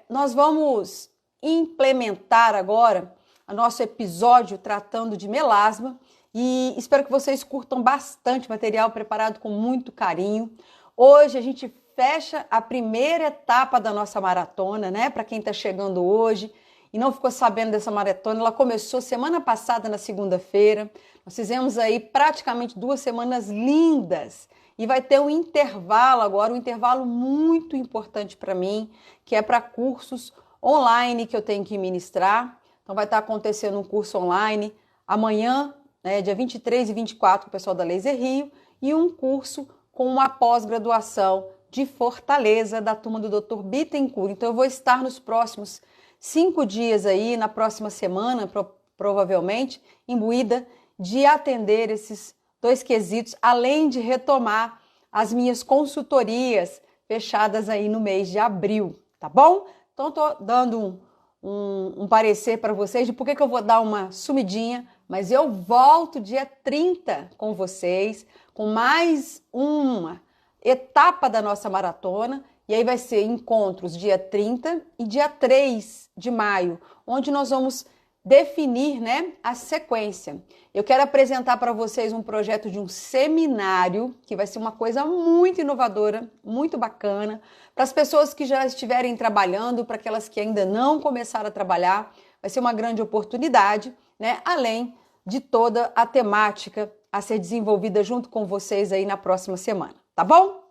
Nós vamos implementar agora o nosso episódio tratando de melasma e espero que vocês curtam bastante material preparado com muito carinho. Hoje a gente fecha a primeira etapa da nossa maratona, né? Para quem está chegando hoje e não ficou sabendo dessa maratona, ela começou semana passada, na segunda-feira. Nós fizemos aí praticamente 2 semanas lindas. E vai ter um intervalo agora, um intervalo muito importante para mim, que é para cursos online que eu tenho que ministrar. Então vai estar acontecendo um curso online amanhã, né, dia 23 e 24, com o pessoal da Laser Rio, e um curso com uma pós-graduação de Fortaleza, da turma do Dr. Bittencourt. Então eu vou estar nos próximos 5 dias aí, na próxima semana, provavelmente, imbuída de atender esses 2 quesitos, além de retomar as minhas consultorias fechadas aí no mês de abril, tá bom? Então tô dando um parecer para vocês de por que eu vou dar uma sumidinha, mas eu volto dia 30 com vocês, com mais uma etapa da nossa maratona, e aí vai ser encontros dia 30 e dia 3 de maio, onde nós vamos definir, né, a sequência. Eu quero apresentar para vocês um projeto de um seminário, que vai ser uma coisa muito inovadora, muito bacana, para as pessoas que já estiverem trabalhando, para aquelas que ainda não começaram a trabalhar, vai ser uma grande oportunidade, né, além de toda a temática a ser desenvolvida junto com vocês aí na próxima semana, tá bom?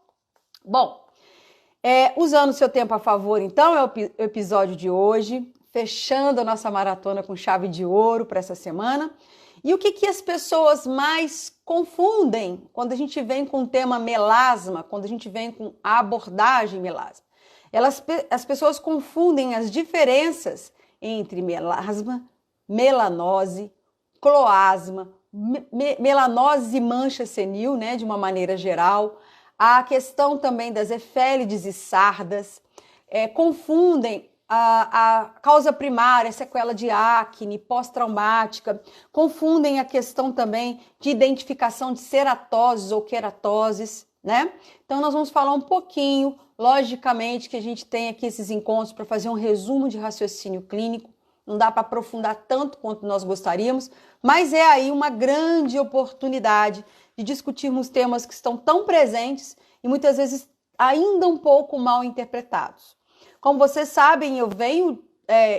Bom, usando seu tempo a favor, então, é o episódio de hoje, fechando a nossa maratona com chave de ouro para essa semana. E o que as pessoas mais confundem quando a gente vem com o tema melasma, quando a gente vem com a abordagem melasma? As pessoas confundem as diferenças entre melasma, melanose, cloasma, melanose e mancha senil, né, de uma maneira geral, a questão também das efélides e sardas, confundem a causa primária, a sequela de acne, pós-traumática, confundem a questão também de identificação de ceratoses ou queratoses, né? Então nós vamos falar um pouquinho, logicamente que a gente tem aqui esses encontros para fazer um resumo de raciocínio clínico, não dá para aprofundar tanto quanto nós gostaríamos, mas é aí uma grande oportunidade de discutirmos temas que estão tão presentes e muitas vezes ainda um pouco mal interpretados. Como vocês sabem, eu venho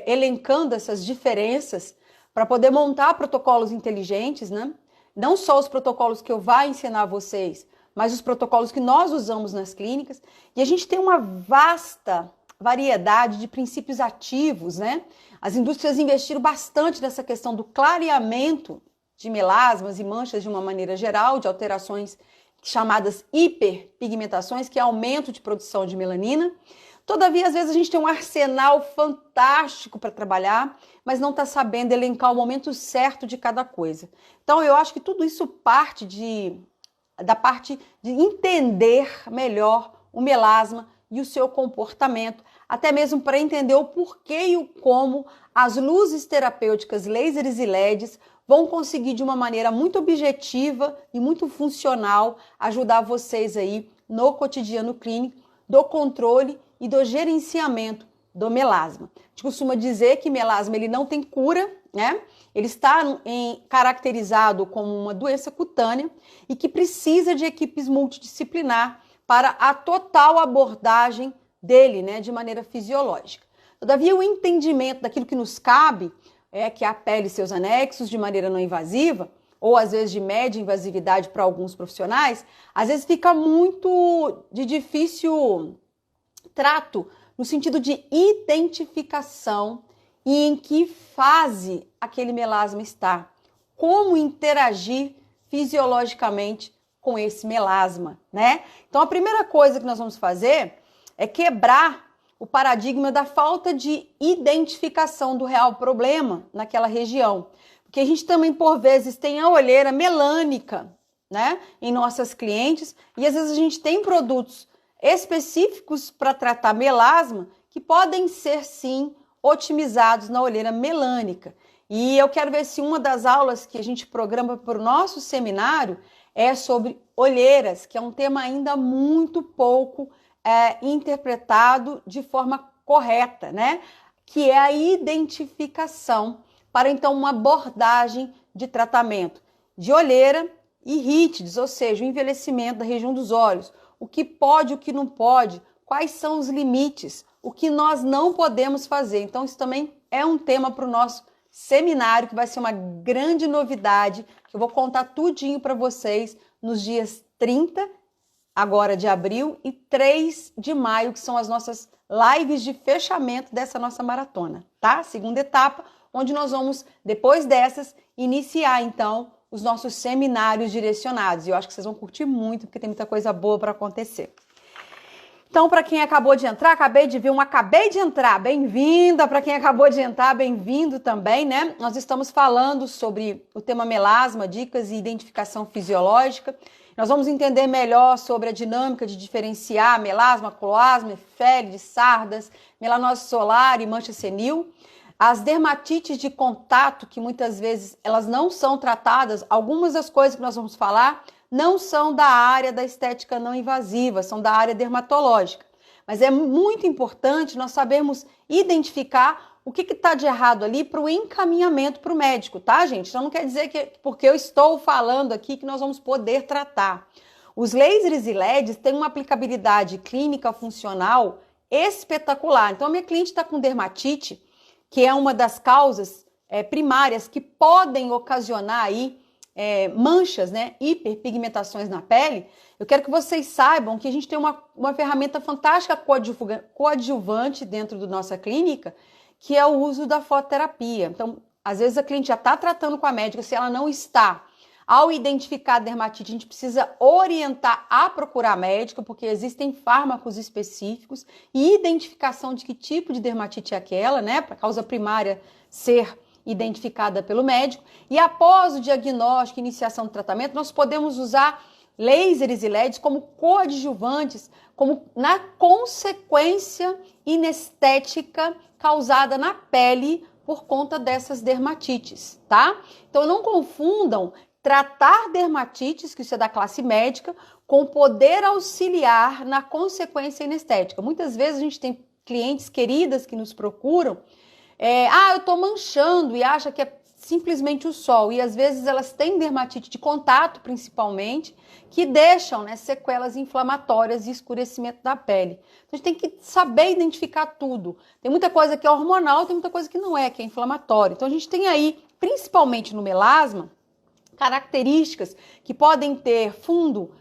elencando essas diferenças para poder montar protocolos inteligentes, né? Não só os protocolos que eu vou ensinar a vocês, mas os protocolos que nós usamos nas clínicas. E a gente tem uma vasta variedade de princípios ativos, né? As indústrias investiram bastante nessa questão do clareamento de melasmas e manchas de uma maneira geral, de alterações chamadas hiperpigmentações, que é aumento de produção de melanina. Todavia, às vezes a gente tem um arsenal fantástico para trabalhar, mas não está sabendo elencar o momento certo de cada coisa. Então, eu acho que tudo isso parte da parte de entender melhor o melasma e o seu comportamento, até mesmo para entender o porquê e o como as luzes terapêuticas, lasers e LEDs, vão conseguir de uma maneira muito objetiva e muito funcional ajudar vocês aí no cotidiano clínico, do controle e do gerenciamento do melasma. A gente costuma dizer que melasma ele não tem cura, né? Ele está caracterizado como uma doença cutânea e que precisa de equipes multidisciplinar para a total abordagem dele, né, de maneira fisiológica. Todavia, o entendimento daquilo que nos cabe, que é a pele e seus anexos de maneira não invasiva, ou às vezes de média invasividade para alguns profissionais, às vezes fica muito de difícil trato, no sentido de identificação e em que fase aquele melasma está, como interagir fisiologicamente com esse melasma, né? Então a primeira coisa que nós vamos fazer é quebrar o paradigma da falta de identificação do real problema naquela região, porque a gente também por vezes tem a olheira melânica, né, em nossas clientes, e às vezes a gente tem produtos específicos para tratar melasma que podem ser sim otimizados na olheira melânica. E eu quero ver se uma das aulas que a gente programa para o nosso seminário é sobre olheiras, que é um tema ainda muito pouco interpretado de forma correta, né? Que é a identificação para então uma abordagem de tratamento de olheira e rítides, ou seja, o envelhecimento da região dos olhos, o que pode, o que não pode, quais são os limites, o que nós não podemos fazer. Então, isso também é um tema para o nosso seminário, que vai ser uma grande novidade, que eu vou contar tudinho para vocês nos dias 30, agora de abril, e 3 de maio, que são as nossas lives de fechamento dessa nossa maratona, tá? Segunda etapa, onde nós vamos, depois dessas, iniciar, então, os nossos seminários direcionados. E eu acho que vocês vão curtir muito, porque tem muita coisa boa para acontecer. Então, para quem acabou de entrar, acabei de entrar, bem-vinda. Para quem acabou de entrar, bem-vindo também, né? Nós estamos falando sobre o tema melasma, dicas e identificação fisiológica. Nós vamos entender melhor sobre a dinâmica de diferenciar melasma, cloasma, efélide, sardas, melanose solar e mancha senil. As dermatites de contato, que muitas vezes elas não são tratadas, algumas das coisas que nós vamos falar não são da área da estética não invasiva, são da área dermatológica. Mas é muito importante nós sabermos identificar o que está de errado ali para o encaminhamento para o médico, tá, gente? Então não quer dizer que porque eu estou falando aqui que nós vamos poder tratar. Os lasers e LEDs têm uma aplicabilidade clínica funcional espetacular. Então a minha cliente está com dermatite, que é uma das causas primárias que podem ocasionar aí manchas, né, hiperpigmentações na pele. Eu quero que vocês saibam que a gente tem uma ferramenta fantástica coadjuvante dentro da nossa clínica, que é o uso da fototerapia. Então, às vezes a cliente já está tratando com a médica, se ela não está, ao identificar a dermatite, a gente precisa orientar a procurar médica, porque existem fármacos específicos e identificação de que tipo de dermatite é aquela, né, para a causa primária ser identificada pelo médico. E após o diagnóstico e iniciação do tratamento, nós podemos usar lasers e LEDs como coadjuvantes, como na consequência inestética causada na pele por conta dessas dermatites, tá? Então não confundam tratar dermatites, que isso é da classe médica, com poder auxiliar na consequência inestética. Muitas vezes a gente tem clientes queridas que nos procuram, eu tô manchando e acha que é simplesmente o sol. E às vezes elas têm dermatite de contato, principalmente, que deixam, né, sequelas inflamatórias e escurecimento da pele. Então a gente tem que saber identificar tudo. Tem muita coisa que é hormonal, tem muita coisa que não é, que é inflamatória. Então a gente tem aí, principalmente no melasma, características que podem ter fundo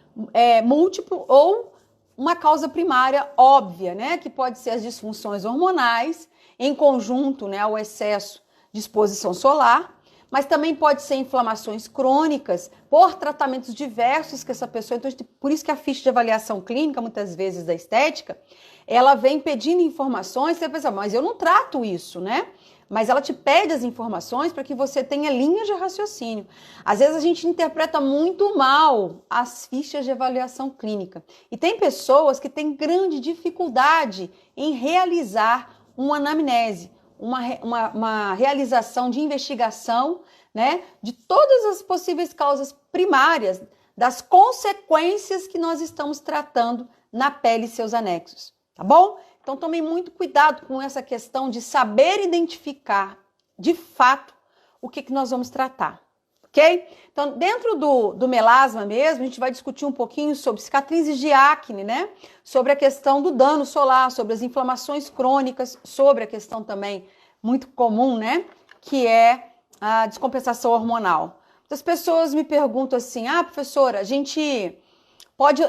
múltiplo ou uma causa primária óbvia, né, que pode ser as disfunções hormonais, em conjunto, né, ao excesso de exposição solar, mas também pode ser inflamações crônicas por tratamentos diversos que essa pessoa... Então, por isso que a ficha de avaliação clínica, muitas vezes da estética, ela vem pedindo informações, você pensa, mas eu não trato isso, né? Mas ela te pede as informações para que você tenha linhas de raciocínio. Às vezes a gente interpreta muito mal as fichas de avaliação clínica. E tem pessoas que têm grande dificuldade em realizar uma anamnese, uma realização de investigação, né, de todas as possíveis causas primárias, das consequências que nós estamos tratando na pele e seus anexos, tá bom? Então tomem muito cuidado com essa questão de saber identificar, de fato, o que nós vamos tratar, ok? Então, dentro do melasma mesmo, a gente vai discutir um pouquinho sobre cicatrizes de acne, né? Sobre a questão do dano solar, sobre as inflamações crônicas, sobre a questão também muito comum, né? Que é a descompensação hormonal. Muitas pessoas me perguntam assim, professora, a gente pode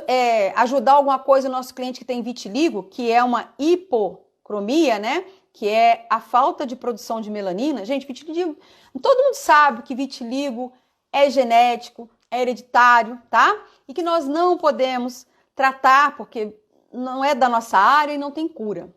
ajudar alguma coisa o nosso cliente que tem vitiligo, que é uma hipocromia, né? Que é a falta de produção de melanina. Gente, vitiligo, todo mundo sabe que vitiligo é genético, é hereditário, tá? E que nós não podemos tratar porque não é da nossa área e não tem cura.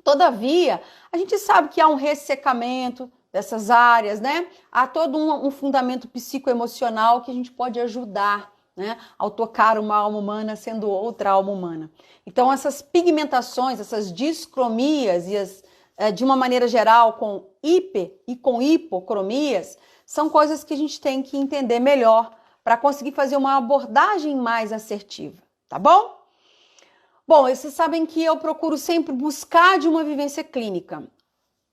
Todavia, a gente sabe que há um ressecamento dessas áreas, né? Há todo um fundamento psicoemocional que a gente pode ajudar, né, ao tocar uma alma humana sendo outra alma humana. Então, essas pigmentações, essas discromias e de uma maneira geral, com hiper e com hipocromias, são coisas que a gente tem que entender melhor para conseguir fazer uma abordagem mais assertiva, tá bom? Bom, vocês sabem que eu procuro sempre buscar de uma vivência clínica.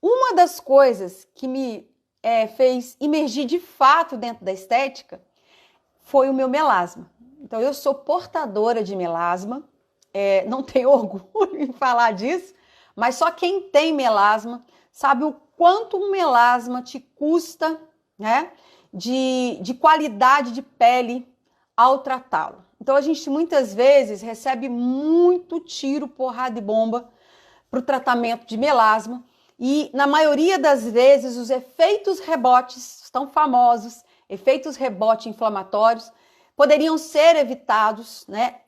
Uma das coisas que me fez imergir de fato dentro da estética foi o meu melasma. Então, eu sou portadora de melasma, não tenho orgulho em falar disso, mas só quem tem melasma sabe o quanto um melasma te custa, né, de qualidade de pele ao tratá-lo. Então, a gente muitas vezes recebe muito tiro, porrada e bomba para o tratamento de melasma e, na maioria das vezes, os efeitos rebotes, tão famosos, efeitos rebote inflamatórios, poderiam ser evitados, né,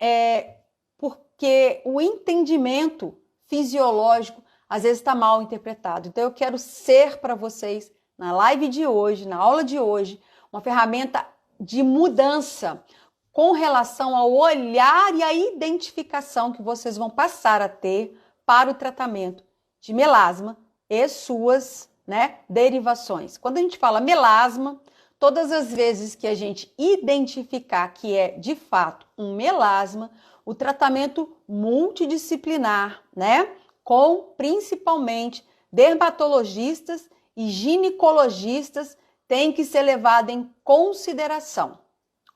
porque o entendimento fisiológico às vezes está mal interpretado. Então, eu quero ser para vocês, na live de hoje, na aula de hoje, uma ferramenta de mudança com relação ao olhar e a identificação que vocês vão passar a ter para o tratamento de melasma e suas, né, derivações. Quando a gente fala melasma, todas as vezes que a gente identificar que é de fato um melasma, o tratamento multidisciplinar, né, com principalmente dermatologistas e ginecologistas, tem que ser levado em consideração.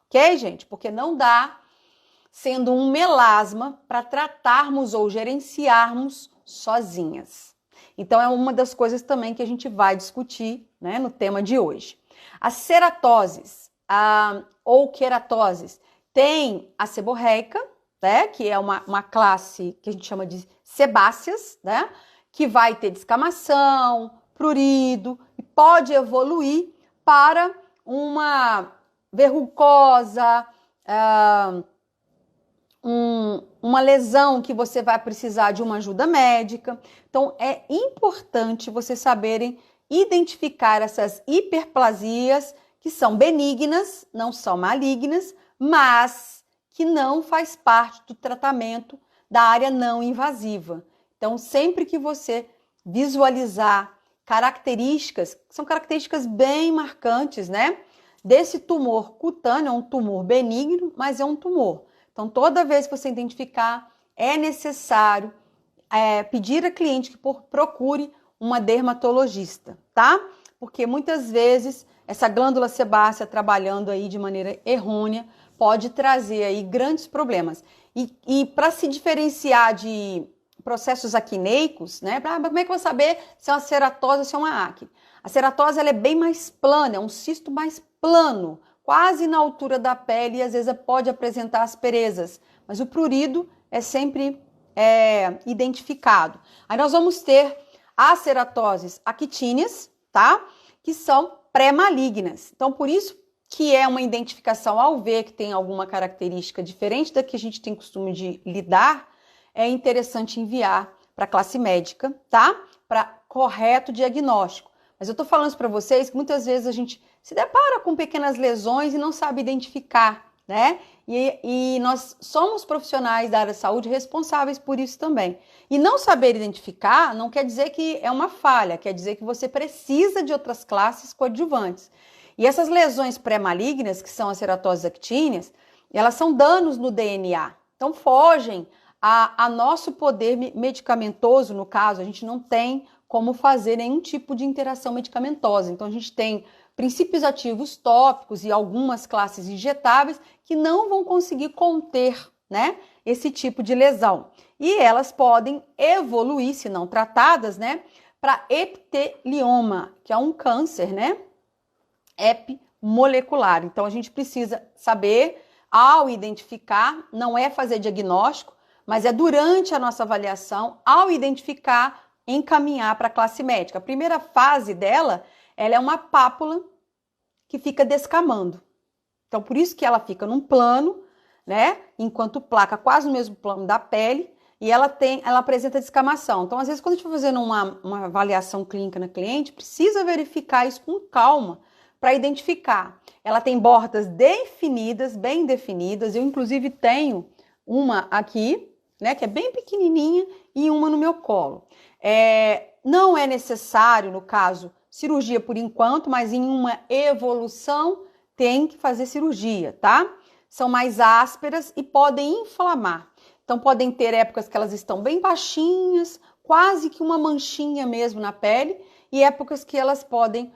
Ok, gente? Porque não dá, sendo um melasma, para tratarmos ou gerenciarmos sozinhas. Então, é uma das coisas também que a gente vai discutir, né, no tema de hoje. As ceratoses ou queratoses tem a seborreica, né, que é uma classe que a gente chama de sebáceas, né, que vai ter descamação, prurido e pode evoluir para uma verrucosa, uma lesão que você vai precisar de uma ajuda médica. Então, é importante vocês saberem identificar essas hiperplasias que são benignas, não são malignas, mas que não faz parte do tratamento da área não invasiva. Então, sempre que você visualizar características, são características bem marcantes, né, desse tumor cutâneo, é um tumor benigno, mas é um tumor. Então, toda vez que você identificar, é necessário pedir a cliente que procure uma dermatologista, tá? Porque muitas vezes essa glândula sebácea trabalhando aí de maneira errônea pode trazer aí grandes problemas. E para se diferenciar de processos acneicos, né? Como é que eu vou saber se é uma ceratose ou se é uma acne? A ceratose ela é bem mais plana, é um cisto mais plano, quase na altura da pele e às vezes pode apresentar asperezas, mas o prurido é sempre identificado. Aí nós vamos ter as ceratoses actíneas, tá? Que são pré-malignas. Então, por isso que é uma identificação ao ver que tem alguma característica diferente da que a gente tem costume de lidar, é interessante enviar para a classe médica, tá? Para correto diagnóstico. Mas eu tô falando isso para vocês que muitas vezes a gente se depara com pequenas lesões e não sabe identificar, né? E nós somos profissionais da área de saúde responsáveis por isso também. E não saber identificar não quer dizer que é uma falha, quer dizer que você precisa de outras classes coadjuvantes. E essas lesões pré-malignas, que são as ceratoses actíneas, elas são danos no DNA. Então, fogem a nosso poder medicamentoso, no caso, a gente não tem como fazer nenhum tipo de interação medicamentosa. Então, a gente tem princípios ativos tópicos e algumas classes injetáveis que não vão conseguir conter, né, esse tipo de lesão. E elas podem evoluir, se não tratadas, né, para epitelioma, que é um câncer, né, epimolecular. Então, a gente precisa saber, ao identificar, não é fazer diagnóstico, mas é durante a nossa avaliação, ao identificar, encaminhar para a classe médica. A primeira fase dela, ela é uma pápula que fica descamando. Então, por isso que ela fica num plano, né? Enquanto placa, quase no mesmo plano da pele, e ela apresenta descamação. Então, às vezes, quando a gente for fazendo uma avaliação clínica na cliente, precisa verificar isso com calma para identificar. Ela tem bordas definidas, bem definidas. Eu, inclusive, tenho uma aqui, né? Que é bem pequenininha, e uma no meu colo. Não é necessário, no caso, cirurgia por enquanto, mas em uma evolução tem que fazer cirurgia, tá? São mais ásperas e podem inflamar. Então, podem ter épocas que elas estão bem baixinhas, quase que uma manchinha mesmo na pele, e épocas que elas podem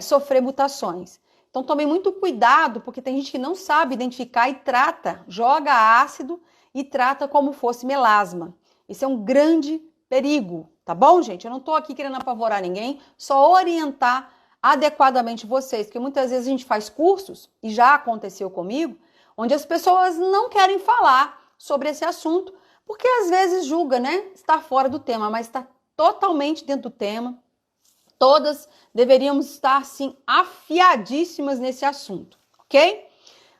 sofrer mutações. Então, Então tome muito cuidado, porque tem gente que não sabe identificar e trata, joga ácido e trata como fosse melasma. Isso é um grande perigo, tá bom, gente? Eu não tô aqui querendo apavorar ninguém, só orientar adequadamente vocês, porque muitas vezes a gente faz cursos, e já aconteceu comigo, onde as pessoas não querem falar sobre esse assunto, porque às vezes julga, né? Está fora do tema, mas está totalmente dentro do tema. Todas deveríamos estar, sim, afiadíssimas nesse assunto, ok?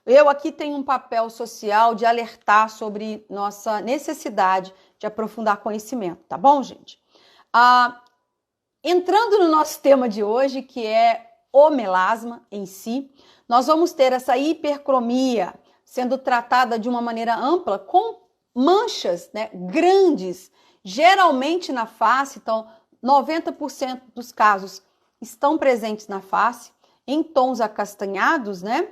Eu aqui tenho um papel social de alertar sobre nossa necessidade de aprofundar conhecimento, tá bom, gente? Entrando no nosso tema de hoje, que é o melasma em si, nós vamos ter essa hipercromia sendo tratada de uma maneira ampla com manchas, né, grandes, geralmente na face. Então 90% dos casos estão presentes na face, em tons acastanhados, né?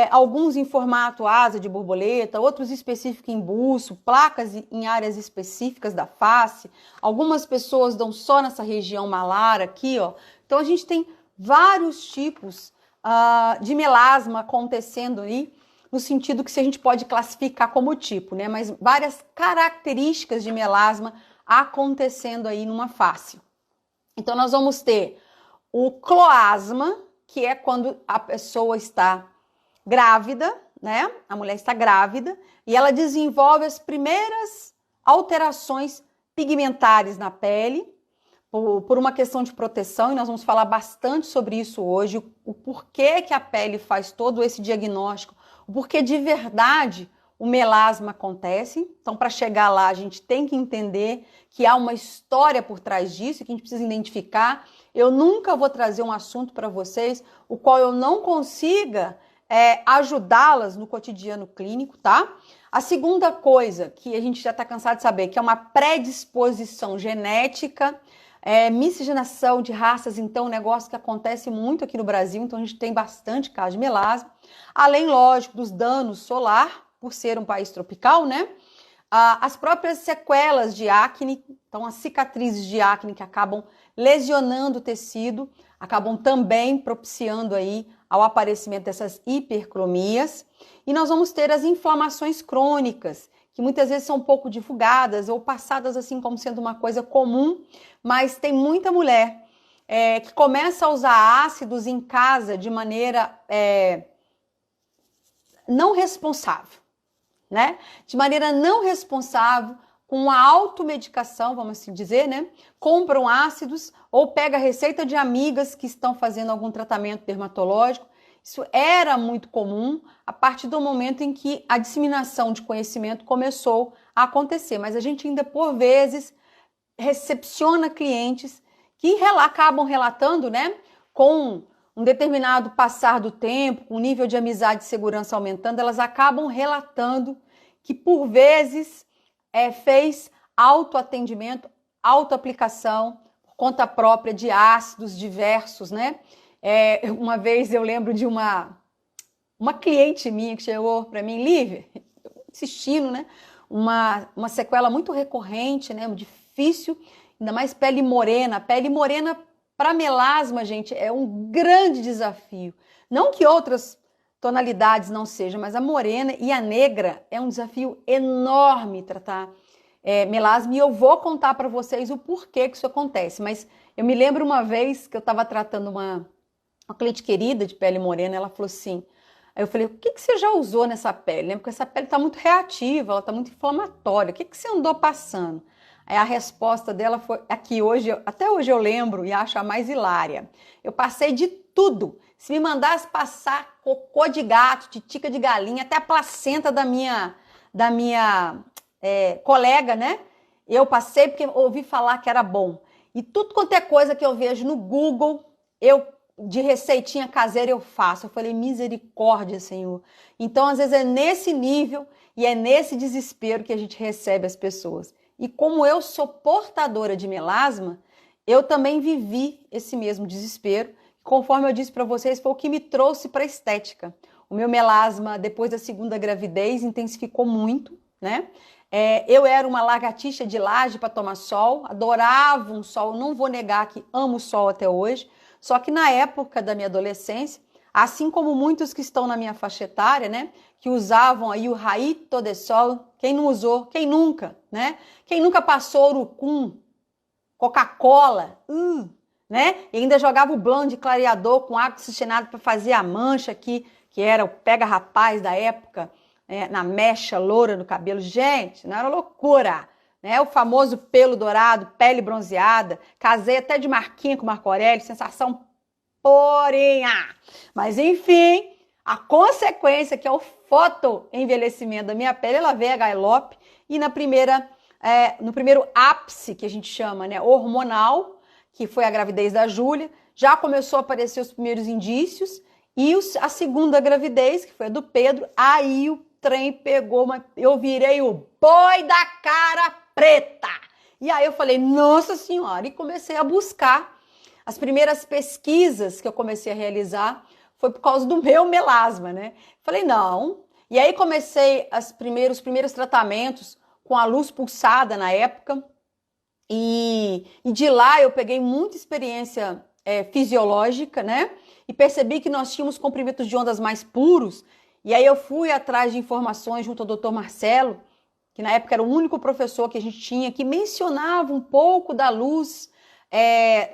Alguns em formato asa de borboleta, outros específicos em buço, placas em áreas específicas da face. Algumas pessoas dão só nessa região malar aqui, ó. Então a gente tem vários tipos de melasma acontecendo aí, no sentido que se a gente pode classificar como tipo, né? Mas várias características de melasma acontecendo aí numa face. Então nós vamos ter o cloasma, que é quando a pessoa está grávida, né? A mulher está grávida e ela desenvolve as primeiras alterações pigmentares na pele por uma questão de proteção, e nós vamos falar bastante sobre isso hoje, o porquê que a pele faz todo esse diagnóstico, o porquê de verdade o melasma acontece. Então, para chegar lá, a gente tem que entender que há uma história por trás disso, que a gente precisa identificar. Eu nunca vou trazer um assunto para vocês o qual eu não consiga ajudá-las no cotidiano clínico, tá? A segunda coisa que a gente já está cansado de saber, que é uma predisposição genética, miscigenação de raças, então, um negócio que acontece muito aqui no Brasil, então a gente tem bastante caso de melasma, além, lógico, dos danos solar, por ser um país tropical, né? As próprias sequelas de acne, então as cicatrizes de acne que acabam lesionando o tecido, acabam também propiciando aí ao aparecimento dessas hipercromias. E nós vamos ter as inflamações crônicas, que muitas vezes são pouco divulgadas ou passadas assim como sendo uma coisa comum, mas tem muita mulher que começa a usar ácidos em casa de maneira não responsável, né? De maneira não responsável, com a automedicação, vamos assim dizer, né? Compram ácidos ou pega a receita de amigas que estão fazendo algum tratamento dermatológico. Isso era muito comum a partir do momento em que a disseminação de conhecimento começou a acontecer. Mas a gente ainda, por vezes, recepciona clientes que acabam relatando, né? Com um determinado passar do tempo, com o nível de amizade e segurança aumentando, elas acabam relatando que, por vezes, fez autoatendimento, autoaplicação, por conta própria de ácidos diversos, né? Uma vez eu lembro de uma cliente minha que chegou para mim, Lívia, insistindo, né? Uma sequela muito recorrente, né? Difícil, ainda mais pele morena. Pele morena para melasma, gente, é um grande desafio. Não que outras tonalidades não sejam, mas a morena e a negra é um desafio enorme tratar melasma, e eu vou contar para vocês o porquê que isso acontece. Mas eu me lembro uma vez que eu estava tratando uma cliente querida de pele morena, ela falou assim, aí eu falei, o que você já usou nessa pele? Porque essa pele está muito reativa, ela está muito inflamatória, o que você andou passando? Aí a resposta dela foi, aqui hoje, até hoje eu lembro e acho a mais hilária. Eu passei de tudo. Se me mandasse passar cocô de gato, titica de galinha, até a placenta da minha colega, né? Eu passei porque ouvi falar que era bom. E tudo quanto é coisa que eu vejo no Google, de receitinha caseira eu faço. Eu falei, misericórdia, Senhor. Então, às vezes é nesse nível e é nesse desespero que a gente recebe as pessoas. E como eu sou portadora de melasma, eu também vivi esse mesmo desespero. Conforme eu disse para vocês, foi o que me trouxe para a estética. O meu melasma, depois da segunda gravidez, intensificou muito, né? Eu era uma lagartixa de laje para tomar sol, adorava um sol, não vou negar que amo o sol até hoje, só que na época da minha adolescência, Assim como muitos que estão na minha faixa etária, né? Que usavam aí o Rayito de Sol. Quem não usou? Quem nunca, né? Quem nunca passou urucum, Coca-Cola, né? E ainda jogava o blond de clareador com água oxigenada para fazer a mancha aqui, que era o pega-rapaz da época, na mecha loura do cabelo. Gente, não era loucura, né? O famoso pelo dourado, pele bronzeada. Casei até de marquinha com o Marco Aurélio, sensação porinha. Mas enfim, a consequência que é o fotoenvelhecimento da minha pele, ela veio a galope e no primeiro ápice, que a gente chama, né, hormonal, que foi a gravidez da Júlia, já começou a aparecer os primeiros indícios, e a segunda gravidez, que foi a do Pedro, aí o trem pegou, eu virei o boi da cara preta. E aí eu falei, nossa senhora, e comecei a buscar. As primeiras pesquisas que eu comecei a realizar foi por causa do meu melasma, né? Falei, não. E aí comecei os primeiros tratamentos com a luz pulsada na época. E de lá eu peguei muita experiência fisiológica, né? E percebi que nós tínhamos comprimentos de ondas mais puros. E aí eu fui atrás de informações junto ao Dr. Marcelo, que na época era o único professor que a gente tinha que mencionava um pouco da luz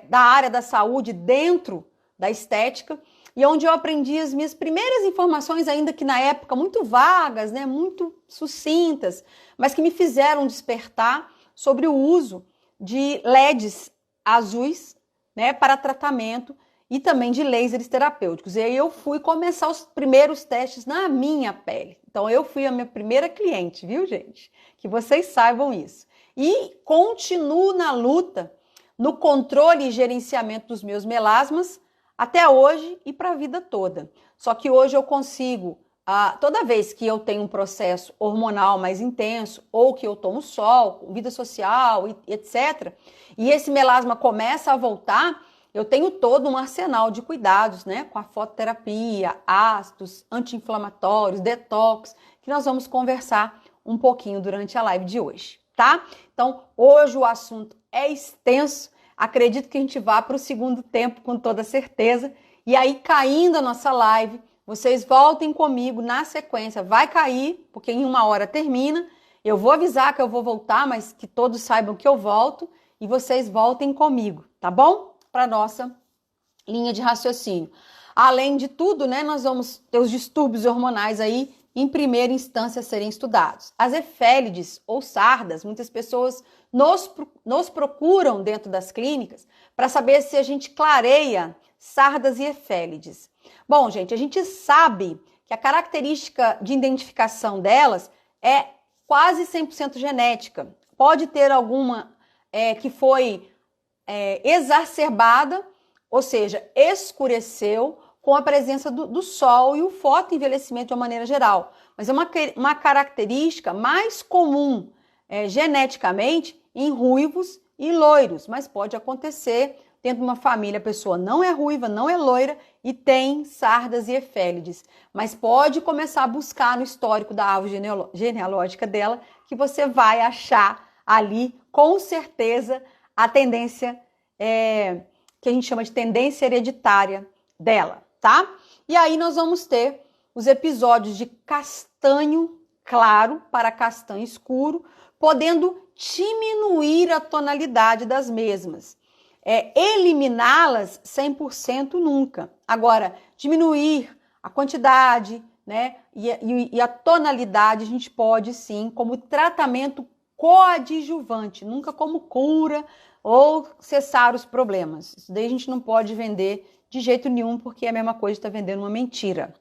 da área da saúde dentro da estética, e onde eu aprendi as minhas primeiras informações, ainda que na época muito vagas, né, muito sucintas, mas que me fizeram despertar sobre o uso de LEDs azuis, né, para tratamento e também de lasers terapêuticos. E aí eu fui começar os primeiros testes na minha pele. Então eu fui a minha primeira cliente, viu, gente? Que vocês saibam isso. E continuo na luta no controle e gerenciamento dos meus melasmas até hoje e para a vida toda. Só que hoje eu consigo, toda vez que eu tenho um processo hormonal mais intenso, ou que eu tomo sol, vida social, etc., e esse melasma começa a voltar, eu tenho todo um arsenal de cuidados, né? Com a fototerapia, ácidos, anti-inflamatórios, detox, que nós vamos conversar um pouquinho durante a live de hoje, tá? Então, hoje o assunto é extenso, acredito que a gente vá para o segundo tempo com toda certeza, e aí caindo a nossa live, vocês voltem comigo na sequência, vai cair, porque em 1 hora termina, eu vou avisar que eu vou voltar, mas que todos saibam que eu volto, e vocês voltem comigo, tá bom? Para nossa linha de raciocínio. Além de tudo, né, nós vamos ter os distúrbios hormonais aí, em primeira instância, a serem estudados. As efélides ou sardas, muitas pessoas nos procuram dentro das clínicas para saber se a gente clareia sardas e efélides. Bom, gente, a gente sabe que a característica de identificação delas é quase 100% genética. Pode ter alguma que foi exacerbada, ou seja, escureceu com a presença do sol e o fotoenvelhecimento de uma maneira geral. Mas é uma característica mais comum geneticamente em ruivos e loiros, mas pode acontecer dentro de uma família, a pessoa não é ruiva, não é loira e tem sardas e efélides, mas pode começar a buscar no histórico da árvore genealógica dela, que você vai achar ali, com certeza, a tendência que a gente chama de tendência hereditária dela, tá? E aí nós vamos ter os episódios de castanho claro para castanho escuro, podendo diminuir a tonalidade das mesmas. Eliminá-las 100% nunca. Agora, diminuir a quantidade, né, e a tonalidade a gente pode sim, como tratamento coadjuvante, nunca como cura ou cessar os problemas. Isso daí a gente não pode vender de jeito nenhum, porque é a mesma coisa de estar vendendo uma mentira.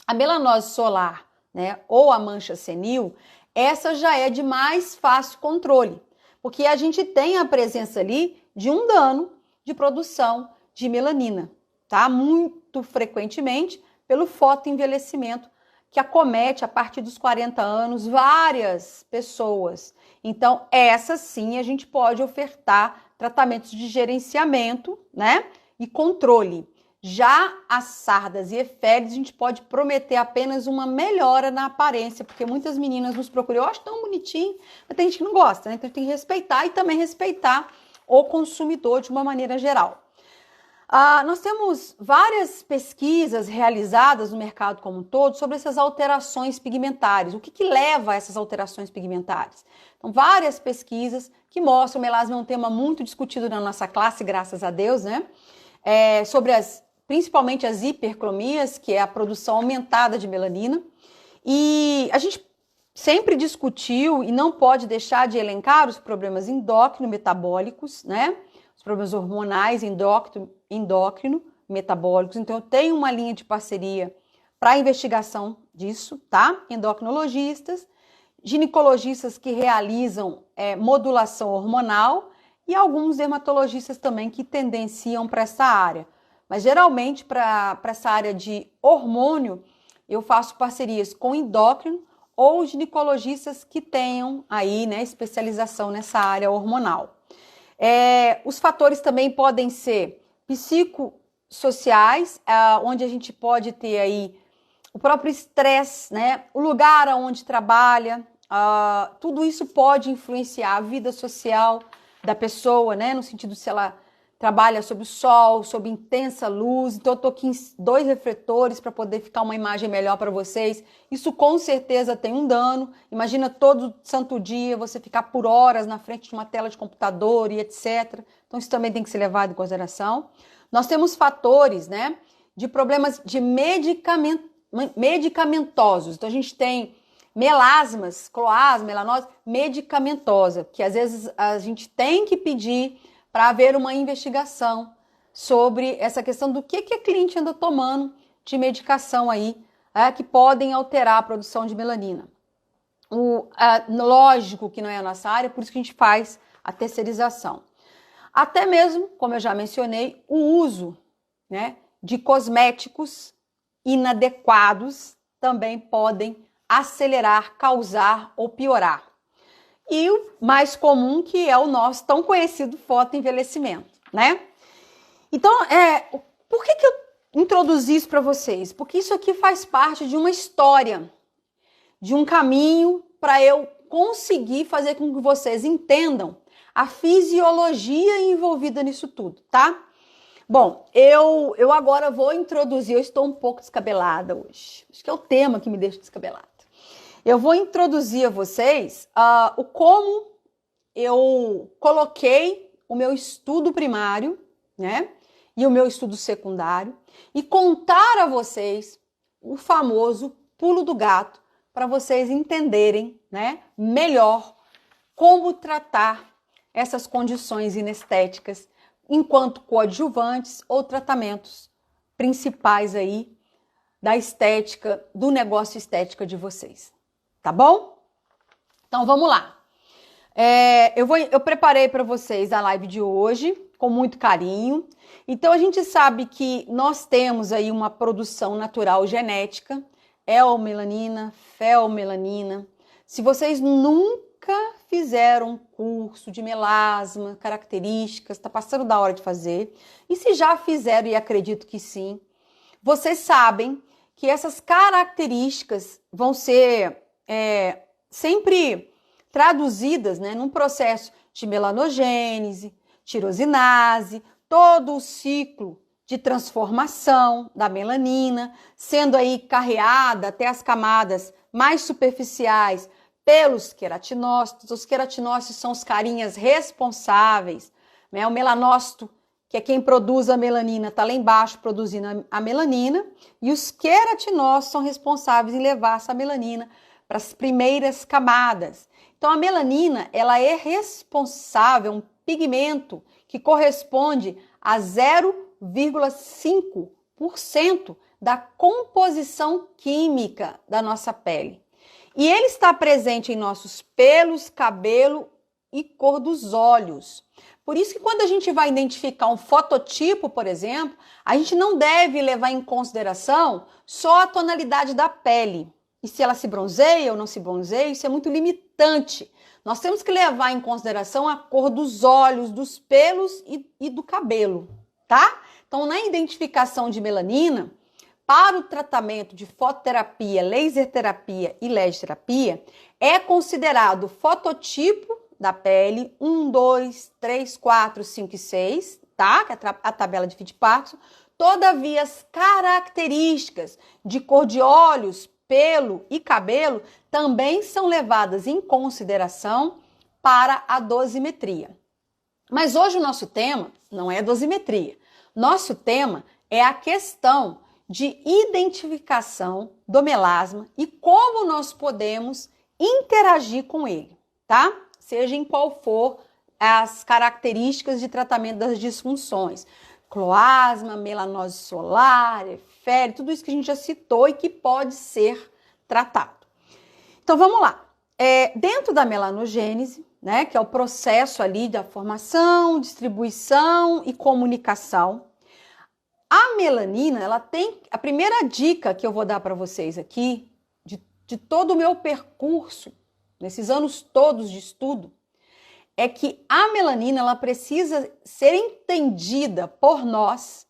A melanose solar, né, ou a mancha senil, essa já é de mais fácil controle, porque a gente tem a presença ali de um dano de produção de melanina, tá? Muito frequentemente pelo fotoenvelhecimento que acomete a partir dos 40 anos várias pessoas. Então, essa sim a gente pode ofertar tratamentos de gerenciamento, né? E controle. Já as sardas e efélides, a gente pode prometer apenas uma melhora na aparência, porque muitas meninas nos procuram, eu acho tão bonitinho, mas tem gente que não gosta, né? Então tem que respeitar e também respeitar o consumidor de uma maneira geral. Nós temos várias pesquisas realizadas no mercado como um todo sobre essas alterações pigmentares. O que leva a essas alterações pigmentares? Então, várias pesquisas que mostram, o melasma é um tema muito discutido na nossa classe, graças a Deus, né? Sobre principalmente as hipercromias, que é a produção aumentada de melanina. E a gente sempre discutiu e não pode deixar de elencar os problemas endócrino-metabólicos, né? Os problemas hormonais, endócrino, metabólicos. Então, eu tenho uma linha de parceria para investigação disso, tá? Endocrinologistas, ginecologistas que realizam modulação hormonal e alguns dermatologistas também que tendenciam para essa área. Mas, geralmente, para essa área de hormônio, eu faço parcerias com endócrino ou ginecologistas que tenham aí, né, especialização nessa área hormonal. Os fatores também podem ser psicossociais, onde a gente pode ter aí o próprio estresse, né, o lugar onde trabalha, tudo isso pode influenciar a vida social da pessoa, né, no sentido se ela trabalha sob o sol, sob intensa luz. Então, eu tô aqui em 2 refletores para poder ficar uma imagem melhor para vocês. Isso com certeza tem um dano. Imagina todo santo dia você ficar por horas na frente de uma tela de computador e etc. Então, isso também tem que ser levado em consideração. Nós temos fatores, né, de problemas de medicamentosos. Então, a gente tem melasmas, cloasma, melanose medicamentosa, que às vezes a gente tem que pedir para haver uma investigação sobre essa questão do que a cliente anda tomando de medicação aí, que podem alterar a produção de melanina. Lógico que não é a nossa área, por isso que a gente faz a terceirização. Até mesmo, como eu já mencionei, o uso, né, de cosméticos inadequados também podem acelerar, causar ou piorar. E o mais comum, que é o nosso tão conhecido fotoenvelhecimento, né? Então, por que eu introduzi isso para vocês? Porque isso aqui faz parte de uma história, de um caminho para eu conseguir fazer com que vocês entendam a fisiologia envolvida nisso tudo, tá? Bom, eu agora vou introduzir, eu estou um pouco descabelada hoje. Acho que é o tema que me deixa descabelada. Eu vou introduzir a vocês o como eu coloquei o meu estudo primário, né, e o meu estudo secundário, e contar a vocês o famoso pulo do gato, para vocês entenderem, né, melhor como tratar essas condições inestéticas enquanto coadjuvantes ou tratamentos principais aí da estética, do negócio estética de vocês. Tá bom? Então, vamos lá. Eu preparei para vocês a live de hoje com muito carinho. Então, a gente sabe que nós temos aí uma produção natural genética, eumelanina, feomelanina. Se vocês nunca fizeram um curso de melasma, características, está passando da hora de fazer. E se já fizeram, e acredito que sim, vocês sabem que essas características vão ser sempre traduzidas, né, num processo de melanogênese, tirosinase, todo o ciclo de transformação da melanina, sendo aí carreada até as camadas mais superficiais pelos queratinócitos. Os queratinócitos são os carinhas responsáveis, né? O melanócito, que é quem produz a melanina, está lá embaixo produzindo a melanina, e os queratinócitos são responsáveis em levar essa melanina para as primeiras camadas. Então, a melanina, ela é responsável, um pigmento que corresponde a 0,5% da composição química da nossa pele. E ele está presente em nossos pelos, cabelo e cor dos olhos. Por isso que quando a gente vai identificar um fototipo, por exemplo, a gente não deve levar em consideração só a tonalidade da pele. E se ela se bronzeia ou não se bronzeia, isso é muito limitante. Nós temos que levar em consideração a cor dos olhos, dos pelos e do cabelo, tá? Então, na identificação de melanina, para o tratamento de fototerapia, laser terapia e LED terapia, é considerado o fototipo da pele 1, 2, 3, 4, 5 e 6, tá? Que é a tabela de Fitt-Parkinson. Todavia, as características de cor de olhos, pelo e cabelo também são levadas em consideração para a dosimetria. Mas hoje o nosso tema não é dosimetria. Nosso tema é a questão de identificação do melasma e como nós podemos interagir com ele, tá? Seja em qual for as características de tratamento das disfunções. Cloasma, melanose solar, efere, tudo isso que a gente já citou e que pode ser tratado. Então vamos lá. Dentro da melanogênese, né, que é o processo ali da formação, distribuição e comunicação, a melanina, ela tem a primeira dica que eu vou dar para vocês aqui, de todo o meu percurso, nesses anos todos de estudo, é que a melanina ela precisa ser entendida por nós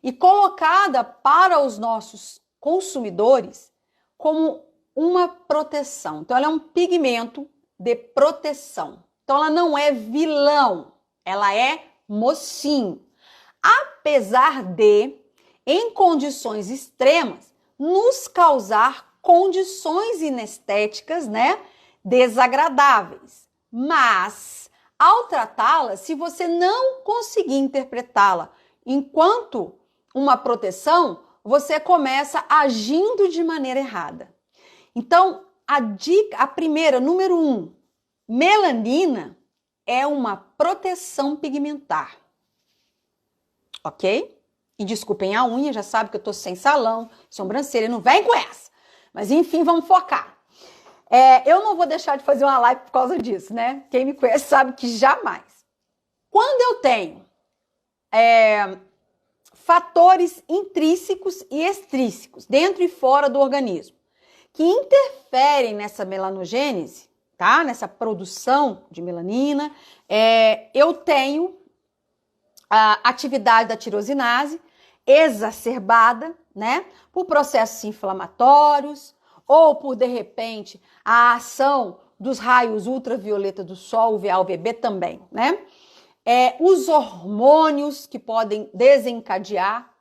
e colocada para os nossos consumidores como uma proteção. Então, ela é um pigmento de proteção. Então, ela não é vilão, ela é mocinho. Apesar de, em condições extremas, nos causar condições inestéticas, né, desagradáveis. Mas, ao tratá-la, se você não conseguir interpretá-la enquanto uma proteção, você começa agindo de maneira errada. Então, a primeira, número 1, melanina é uma proteção pigmentar. Ok? E desculpem a unha, já sabe que eu tô sem salão, sobrancelha, não vem com essa. Mas enfim, vamos focar. Eu não vou deixar de fazer uma live por causa disso, né? Quem me conhece sabe que jamais. Quando eu tenho fatores intrínsecos e extrínsecos, dentro e fora do organismo, que interferem nessa melanogênese, tá? Nessa produção de melanina, eu tenho a atividade da tirosinase exacerbada, né? Por processos inflamatórios ou por, de repente, a ação dos raios ultravioleta do sol, UVA, UVB também, né? Os hormônios que podem desencadear.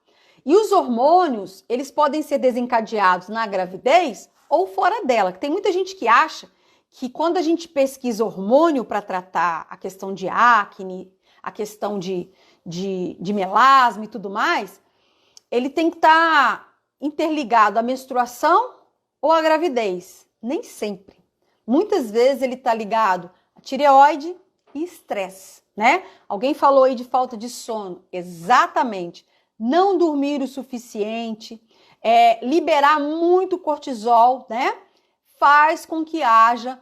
E os hormônios, eles podem ser desencadeados na gravidez ou fora dela. Tem muita gente que acha que quando a gente pesquisa hormônio para tratar a questão de acne, a questão de melasma e tudo mais, ele tem que estar interligado à menstruação ou à gravidez. Nem sempre. Muitas vezes ele está ligado a tireoide e estresse, né? Alguém falou aí de falta de sono. Exatamente. Não dormir o suficiente, liberar muito cortisol, né? Faz com que haja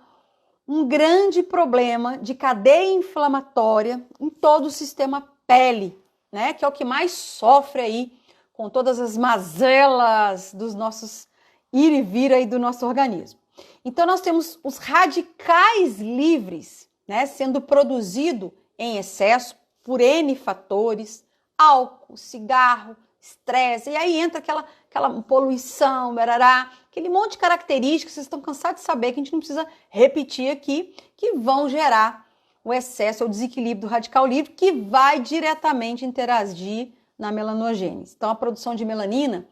um grande problema de cadeia inflamatória em todo o sistema pele, né? Que é o que mais sofre aí com todas as mazelas dos nossos ir e vir aí do nosso organismo. Então nós temos os radicais livres, né? Sendo produzido em excesso por N fatores, álcool, cigarro, estresse, e aí entra aquela poluição, barará, aquele monte de características que vocês estão cansados de saber, que a gente não precisa repetir aqui, que vão gerar o excesso ou desequilíbrio do radical livre, que vai diretamente interagir na melanogênese. Então, a produção de melanina,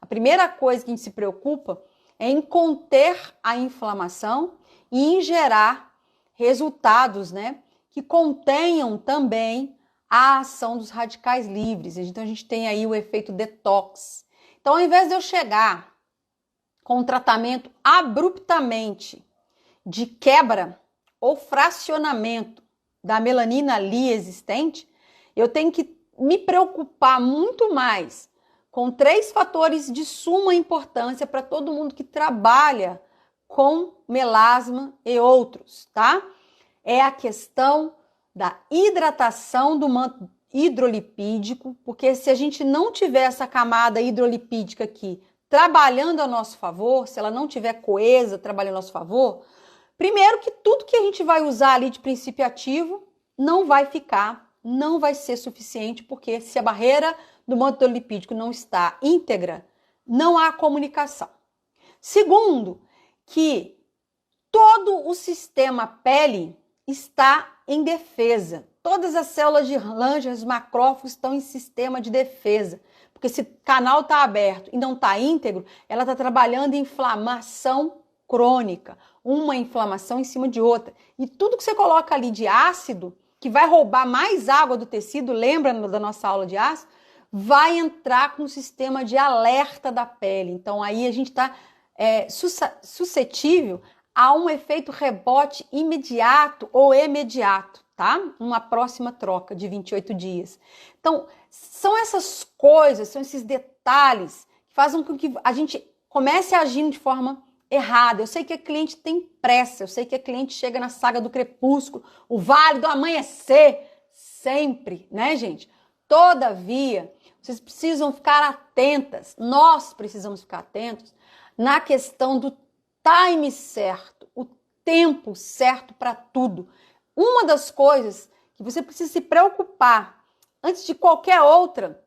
a primeira coisa que a gente se preocupa é em conter a inflamação e em gerar resultados, né, que contenham também a ação dos radicais livres. Então, a gente tem aí o efeito detox. Então, ao invés de eu chegar com um tratamento abruptamente de quebra ou fracionamento da melanina ali existente, eu tenho que me preocupar muito mais com 3 fatores de suma importância para todo mundo que trabalha com melasma e outros, tá? É a questão da hidratação do manto hidrolipídico, porque se a gente não tiver essa camada hidrolipídica aqui trabalhando a nosso favor, se ela não tiver coesa trabalhando a nosso favor, primeiro que tudo que a gente vai usar ali de princípio ativo não vai ser suficiente, porque se a barreira do manto hidrolipídico não está íntegra, não há comunicação. Segundo, que todo o sistema pele está em defesa. todas as células de Langerhans, os macrófagos, estão em sistema de defesa. Porque se o canal está aberto e não está íntegro, ela está trabalhando em inflamação crônica, uma inflamação em cima de outra. E tudo que você coloca ali de ácido, que vai roubar mais água do tecido, lembra da nossa aula de ácido, vai entrar com o sistema de alerta da pele. Então aí a gente está suscetível a um efeito rebote imediato ou imediato, tá? Uma próxima troca de 28 dias. Então, são essas coisas, são esses detalhes que fazem com que a gente comece agindo de forma errada. Eu sei que a cliente tem pressa, eu sei que a cliente chega na saga do crepúsculo, o vale do amanhecer, sempre, né, gente? Todavia, vocês precisam ficar atentas, nós precisamos ficar atentos na questão do time certo, o tempo certo para tudo. Uma das coisas que você precisa se preocupar antes de qualquer outra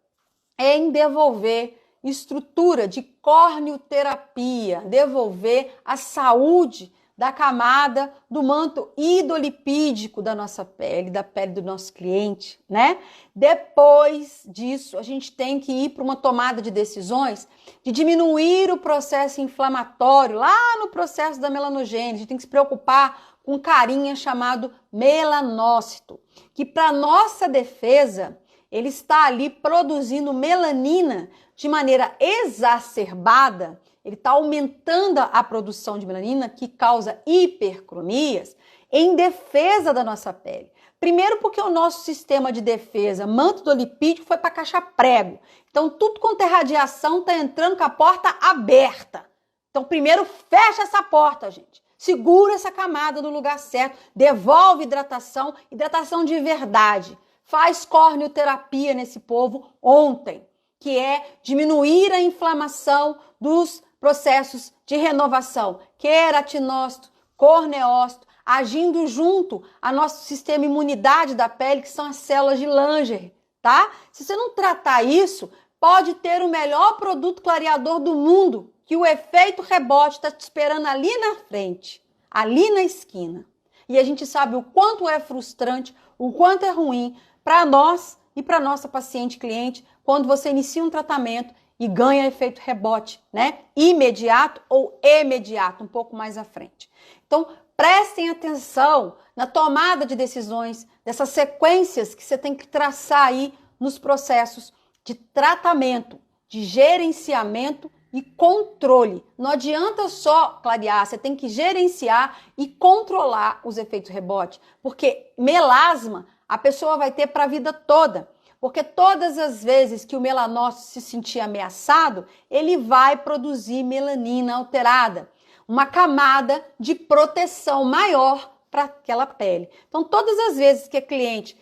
é em devolver estrutura de corneoterapia, devolver a saúde da camada do manto hidrolipídico da nossa pele, da pele do nosso cliente, né? Depois disso, a gente tem que ir para uma tomada de decisões de diminuir o processo inflamatório lá no processo da melanogênese. A gente tem que se preocupar com um carinha chamado melanócito, que para nossa defesa, ele está ali produzindo melanina de maneira exacerbada. Ele está aumentando a produção de melanina, que causa hipercromias, em defesa da nossa pele. Primeiro porque o nosso sistema de defesa, manto hidrolipídico, foi para caixa prego. Então, tudo quanto é radiação está entrando com a porta aberta. Então, primeiro fecha essa porta, gente. Segura essa camada no lugar certo, devolve hidratação, hidratação de verdade. Faz corneoterapia nesse povo ontem, que é diminuir a inflamação dos processos de renovação, queratinócito, corneócito, agindo junto ao nosso sistema imunidade da pele, que são as células de Langerhans, tá? Se você não tratar isso, pode ter o melhor produto clareador do mundo, que o efeito rebote está te esperando ali na frente, ali na esquina. E a gente sabe o quanto é frustrante, o quanto é ruim para nós e para nossa paciente cliente quando você inicia um tratamento e ganha efeito rebote, né? Imediato ou imediato, um pouco mais à frente. Então, prestem atenção na tomada de decisões, dessas sequências que você tem que traçar aí nos processos de tratamento, de gerenciamento e controle. Não adianta só clarear, você tem que gerenciar e controlar os efeitos rebote, porque melasma a pessoa vai ter para a vida toda. Porque todas as vezes que o melanócito se sentir ameaçado, ele vai produzir melanina alterada, uma camada de proteção maior para aquela pele. Então, todas as vezes que a cliente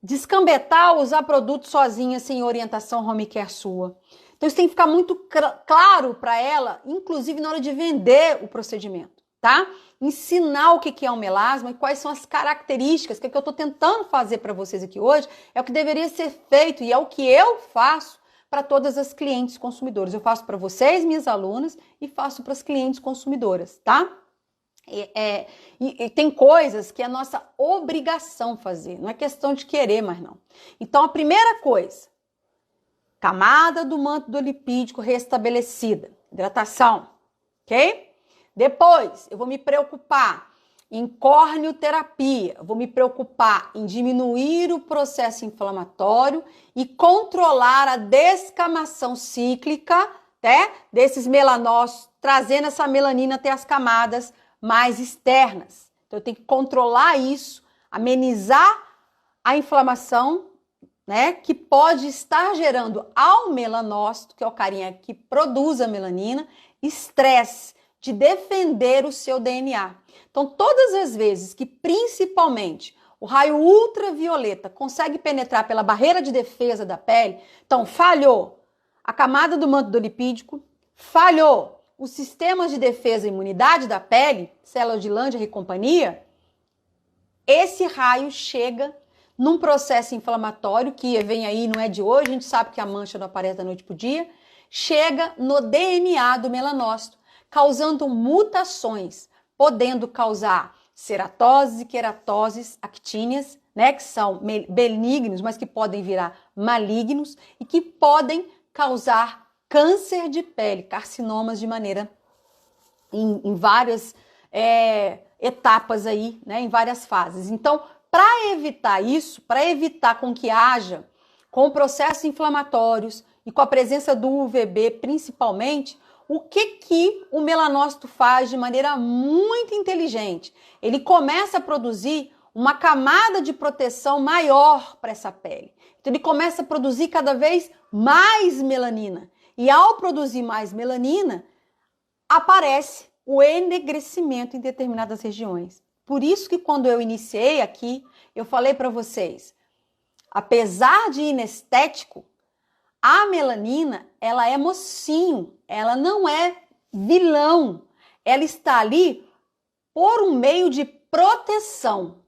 descambetar, usar produto sozinha, sem orientação home care sua. Então, isso tem que ficar muito claro para ela, inclusive na hora de vender o procedimento, tá? Ensinar o que é um melasma e quais são as características, que é o que eu estou tentando fazer para vocês aqui hoje, é o que deveria ser feito e é o que eu faço para todas as clientes consumidoras. Eu faço para vocês, minhas alunas, e faço para as clientes consumidoras, tá? E tem coisas que é nossa obrigação fazer, não é questão de querer mais não. Então, a primeira coisa, camada do manto hidrolipídico restabelecida, hidratação, ok? Depois, eu vou me preocupar em corneoterapia, eu vou me preocupar em diminuir o processo inflamatório e controlar a descamação cíclica, né, desses melanócitos, trazendo essa melanina até as camadas mais externas. Então, eu tenho que controlar isso, amenizar a inflamação, né, que pode estar gerando ao melanócito, que é o carinha que produz a melanina, estresse, de defender o seu DNA. Então, todas as vezes que, principalmente, o raio ultravioleta consegue penetrar pela barreira de defesa da pele, então, falhou a camada do manto hidrolipídico, falhou os sistemas de defesa e imunidade da pele, células de Langerhans e companhia, esse raio chega num processo inflamatório, que vem aí, não é de hoje, a gente sabe que a mancha não aparece da noite para o dia, chega no DNA do melanócito, causando mutações, podendo causar ceratoses e queratoses actíneas né, que são benignos, mas que podem virar malignos e que podem causar câncer de pele, carcinomas de maneira em várias etapas aí, né, em várias fases. Então, para evitar isso, para evitar com que haja com processos inflamatórios e com a presença do UVB principalmente, o que o melanócito faz de maneira muito inteligente? Ele começa a produzir uma camada de proteção maior para essa pele. Então ele começa a produzir cada vez mais melanina. E ao produzir mais melanina, aparece o enegrecimento em determinadas regiões. Por isso que quando eu iniciei aqui, eu falei para vocês, apesar de inestético, a melanina, ela é mocinho, ela não é vilão. Ela está ali por um meio de proteção.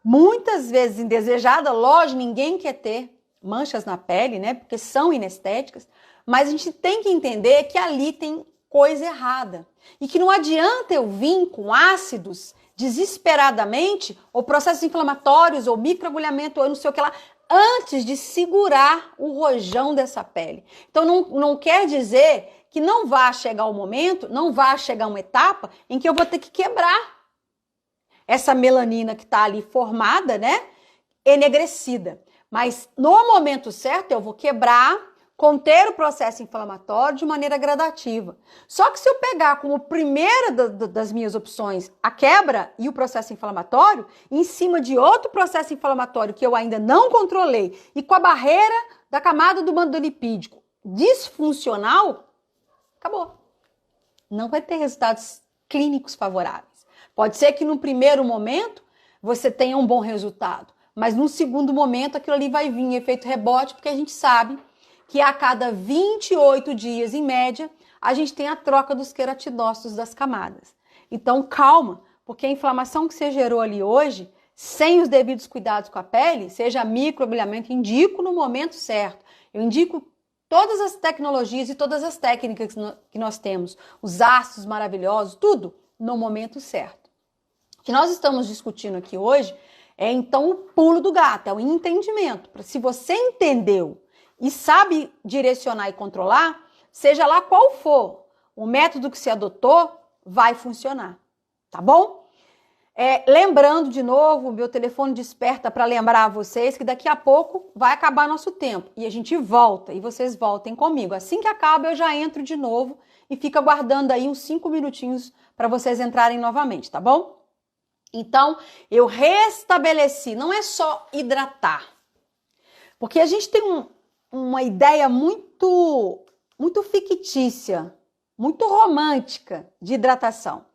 Muitas vezes indesejada, lógico, ninguém quer ter manchas na pele, né? Porque são inestéticas, mas a gente tem que entender que ali tem coisa errada. E que não adianta eu vir com ácidos desesperadamente, ou processos inflamatórios, ou microagulhamento, ou não sei o que lá, antes de segurar o rojão dessa pele. Então não quer dizer que não vá chegar o momento, não vá chegar uma etapa em que eu vou ter que quebrar essa melanina que está ali formada, né, enegrecida. Mas no momento certo eu vou quebrar, conter o processo inflamatório de maneira gradativa. Só que se eu pegar como primeira das minhas opções a quebra e o processo inflamatório, em cima de outro processo inflamatório que eu ainda não controlei e com a barreira da camada do manto lipídico disfuncional, acabou. Não vai ter resultados clínicos favoráveis. Pode ser que no primeiro momento você tenha um bom resultado, mas no segundo momento aquilo ali vai vir em efeito rebote, porque a gente sabe que a cada 28 dias, em média, a gente tem a troca dos queratinócitos das camadas. Então, calma, porque a inflamação que você gerou ali hoje, sem os devidos cuidados com a pele, seja microagulhamento, indico no momento certo. Eu indico todas as tecnologias e todas as técnicas que nós temos, os ácidos maravilhosos, tudo no momento certo. O que nós estamos discutindo aqui hoje é, então, o pulo do gato, é o entendimento. Se você entendeu e sabe direcionar e controlar, seja lá qual for o método que se adotou, vai funcionar, tá bom? Lembrando de novo, o meu telefone desperta para lembrar a vocês que daqui a pouco vai acabar nosso tempo e a gente volta e vocês voltem comigo. Assim que acaba eu já entro de novo e fico aguardando aí uns 5 minutinhos para vocês entrarem novamente, tá bom? Então, eu restabeleci, não é só hidratar, porque a gente tem uma ideia muito fictícia, muito romântica de hidratação.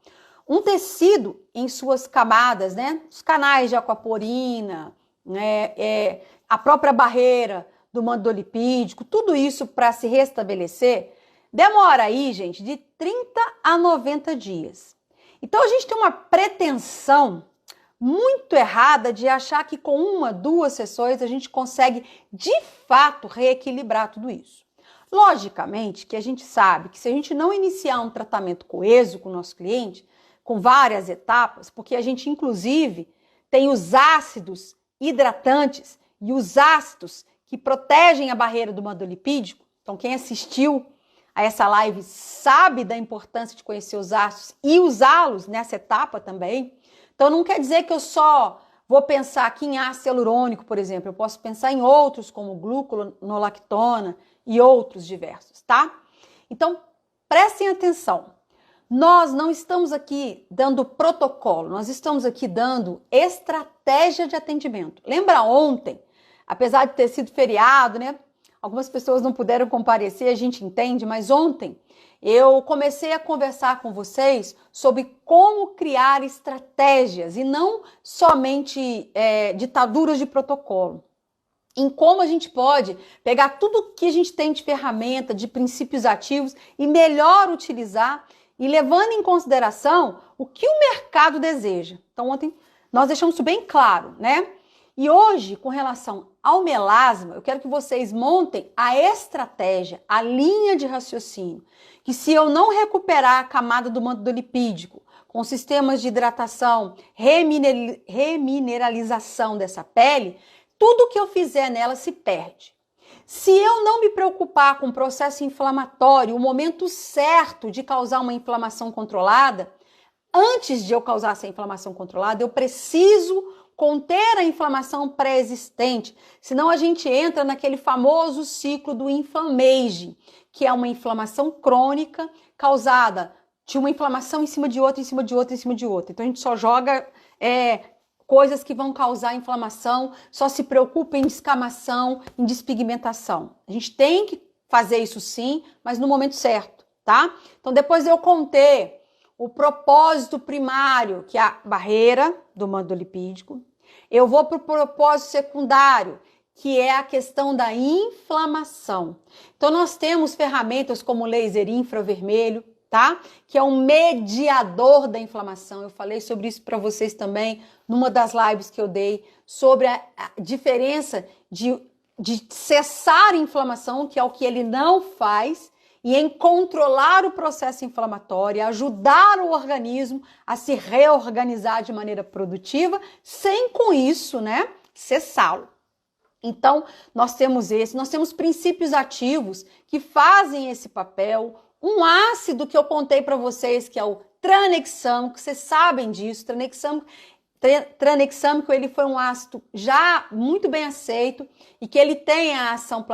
Um tecido em suas camadas, né? Os canais de aquaporina, né? A própria barreira do manto lipídico, tudo isso para se restabelecer, demora aí, gente, de 30 a 90 dias. Então a gente tem uma pretensão muito errada de achar que com 1, 2 sessões a gente consegue, de fato, reequilibrar tudo isso. Logicamente que a gente sabe que se a gente não iniciar um tratamento coeso com o nosso cliente, com várias etapas, porque a gente, inclusive, tem os ácidos hidratantes e os ácidos que protegem a barreira do manto lipídico. Então, quem assistiu a essa live sabe da importância de conhecer os ácidos e usá-los nessa etapa também. Então, não quer dizer que eu só vou pensar aqui em ácido hialurônico, por exemplo. Eu posso pensar em outros, como gluconolactona e outros diversos, tá? Então, prestem atenção. Nós não estamos aqui dando protocolo, nós estamos aqui dando estratégia de atendimento. Lembra ontem, apesar de ter sido feriado, né? Algumas pessoas não puderam comparecer, a gente entende, mas ontem eu comecei a conversar com vocês sobre como criar estratégias e não somente ditaduras de protocolo. Em como a gente pode pegar tudo que a gente tem de ferramenta, de princípios ativos e melhor utilizar e levando em consideração o que o mercado deseja. Então ontem nós deixamos isso bem claro, né? E hoje, com relação ao melasma, eu quero que vocês montem a estratégia, a linha de raciocínio, que se eu não recuperar a camada do manto lipídico, com sistemas de hidratação, remineralização dessa pele, tudo que eu fizer nela se perde. Se eu não me preocupar com o processo inflamatório, o momento certo de causar uma inflamação controlada, antes de eu causar essa inflamação controlada, eu preciso conter a inflamação pré-existente, senão a gente entra naquele famoso ciclo do inflammaging, que é uma inflamação crônica causada de uma inflamação em cima de outra, em cima de outra, em cima de outra. Então a gente só joga coisas que vão causar inflamação, só se preocupa em descamação, em despigmentação. A gente tem que fazer isso sim, mas no momento certo, tá? Então depois de eu conter o propósito primário, que é a barreira do manto lipídico, eu vou para o propósito secundário, que é a questão da inflamação. Então nós temos ferramentas como o laser infravermelho, tá? Que é um mediador da inflamação. Eu falei sobre isso para vocês também numa das lives que eu dei, sobre a diferença de cessar a inflamação, que é o que ele não faz, e em controlar o processo inflamatório, ajudar o organismo a se reorganizar de maneira produtiva, sem com isso, né, cessá-lo. Então, nós temos princípios ativos que fazem esse papel. Um ácido que eu contei para vocês, que é o tranexâmico, vocês sabem disso, tranexâmico, ele foi um ácido já muito bem aceito e que ele tem a ação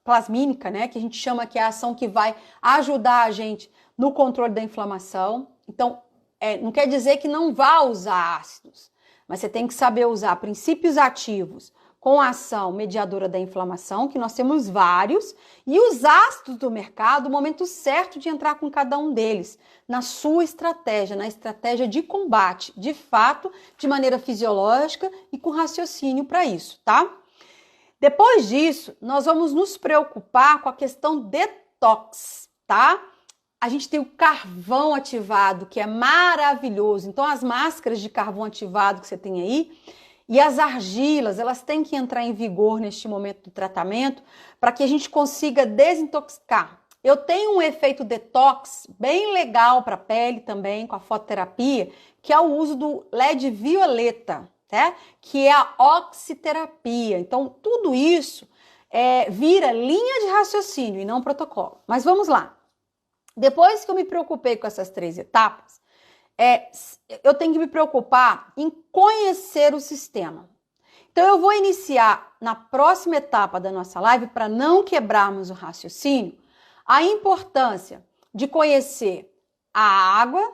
plasmínica, né, que a gente chama que é a ação que vai ajudar a gente no controle da inflamação. Então, não quer dizer que não vá usar ácidos, mas você tem que saber usar princípios ativos com a ação mediadora da inflamação, que nós temos vários, e os ácidos do mercado, o momento certo de entrar com cada um deles, na sua estratégia, na estratégia de combate, de fato, de maneira fisiológica e com raciocínio para isso, tá? Depois disso, nós vamos nos preocupar com a questão detox, tá? A gente tem o carvão ativado, que é maravilhoso. Então, as máscaras de carvão ativado que você tem aí e as argilas, elas têm que entrar em vigor neste momento do tratamento para que a gente consiga desintoxicar. Eu tenho um efeito detox bem legal para a pele também, com a fototerapia, que é o uso do LED violeta, né? Que é a oxiterapia. Então, tudo isso vira linha de raciocínio e não protocolo. Mas vamos lá. Depois que eu me preocupei com essas 3 etapas, eu tenho que me preocupar em conhecer o sistema. Então, eu vou iniciar na próxima etapa da nossa live, para não quebrarmos o raciocínio, a importância de conhecer a água,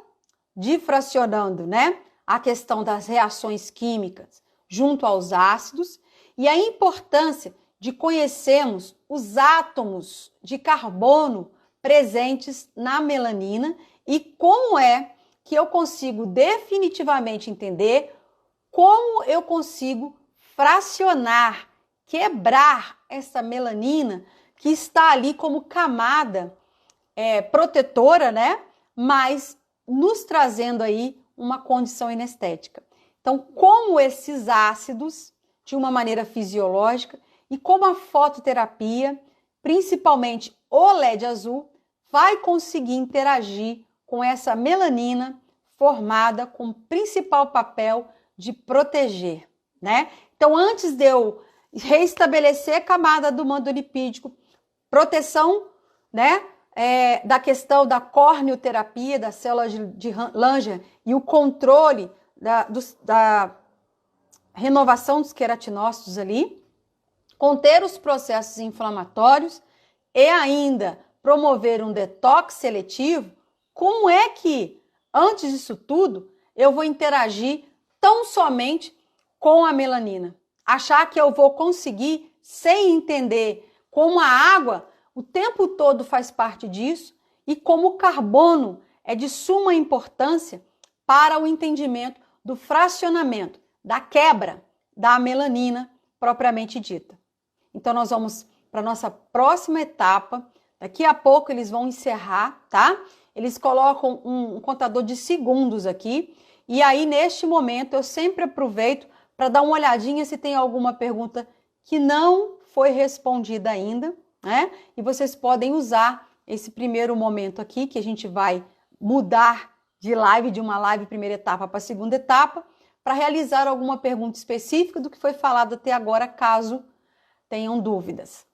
difracionando, né, a questão das reações químicas junto aos ácidos, e a importância de conhecermos os átomos de carbono presentes na melanina e como é que eu consigo definitivamente entender como eu consigo fracionar, quebrar essa melanina que está ali como camada protetora, né? Mas nos trazendo aí uma condição inestética. Então, como esses ácidos, de uma maneira fisiológica, e como a fototerapia, principalmente o LED azul, vai conseguir interagir com essa melanina formada com o principal papel de proteger, né? Então, antes de eu reestabelecer a camada do manto lipídico, proteção, né, da questão da corneoterapia, das células de Langer e o controle da renovação dos queratinócitos ali, conter os processos inflamatórios e ainda promover um detox seletivo, como é que, antes disso tudo, eu vou interagir tão somente com a melanina? Achar que eu vou conseguir, sem entender como a água o tempo todo faz parte disso e como o carbono é de suma importância para o entendimento do fracionamento, da quebra da melanina propriamente dita. Então, nós vamos para a nossa próxima etapa. Daqui a pouco eles vão encerrar, tá? Eles colocam um contador de segundos aqui. E aí, neste momento, eu sempre aproveito para dar uma olhadinha se tem alguma pergunta que não foi respondida ainda, né? E vocês podem usar esse primeiro momento aqui, que a gente vai mudar de uma live primeira etapa para a segunda etapa, para realizar alguma pergunta específica do que foi falado até agora, caso tenham dúvidas.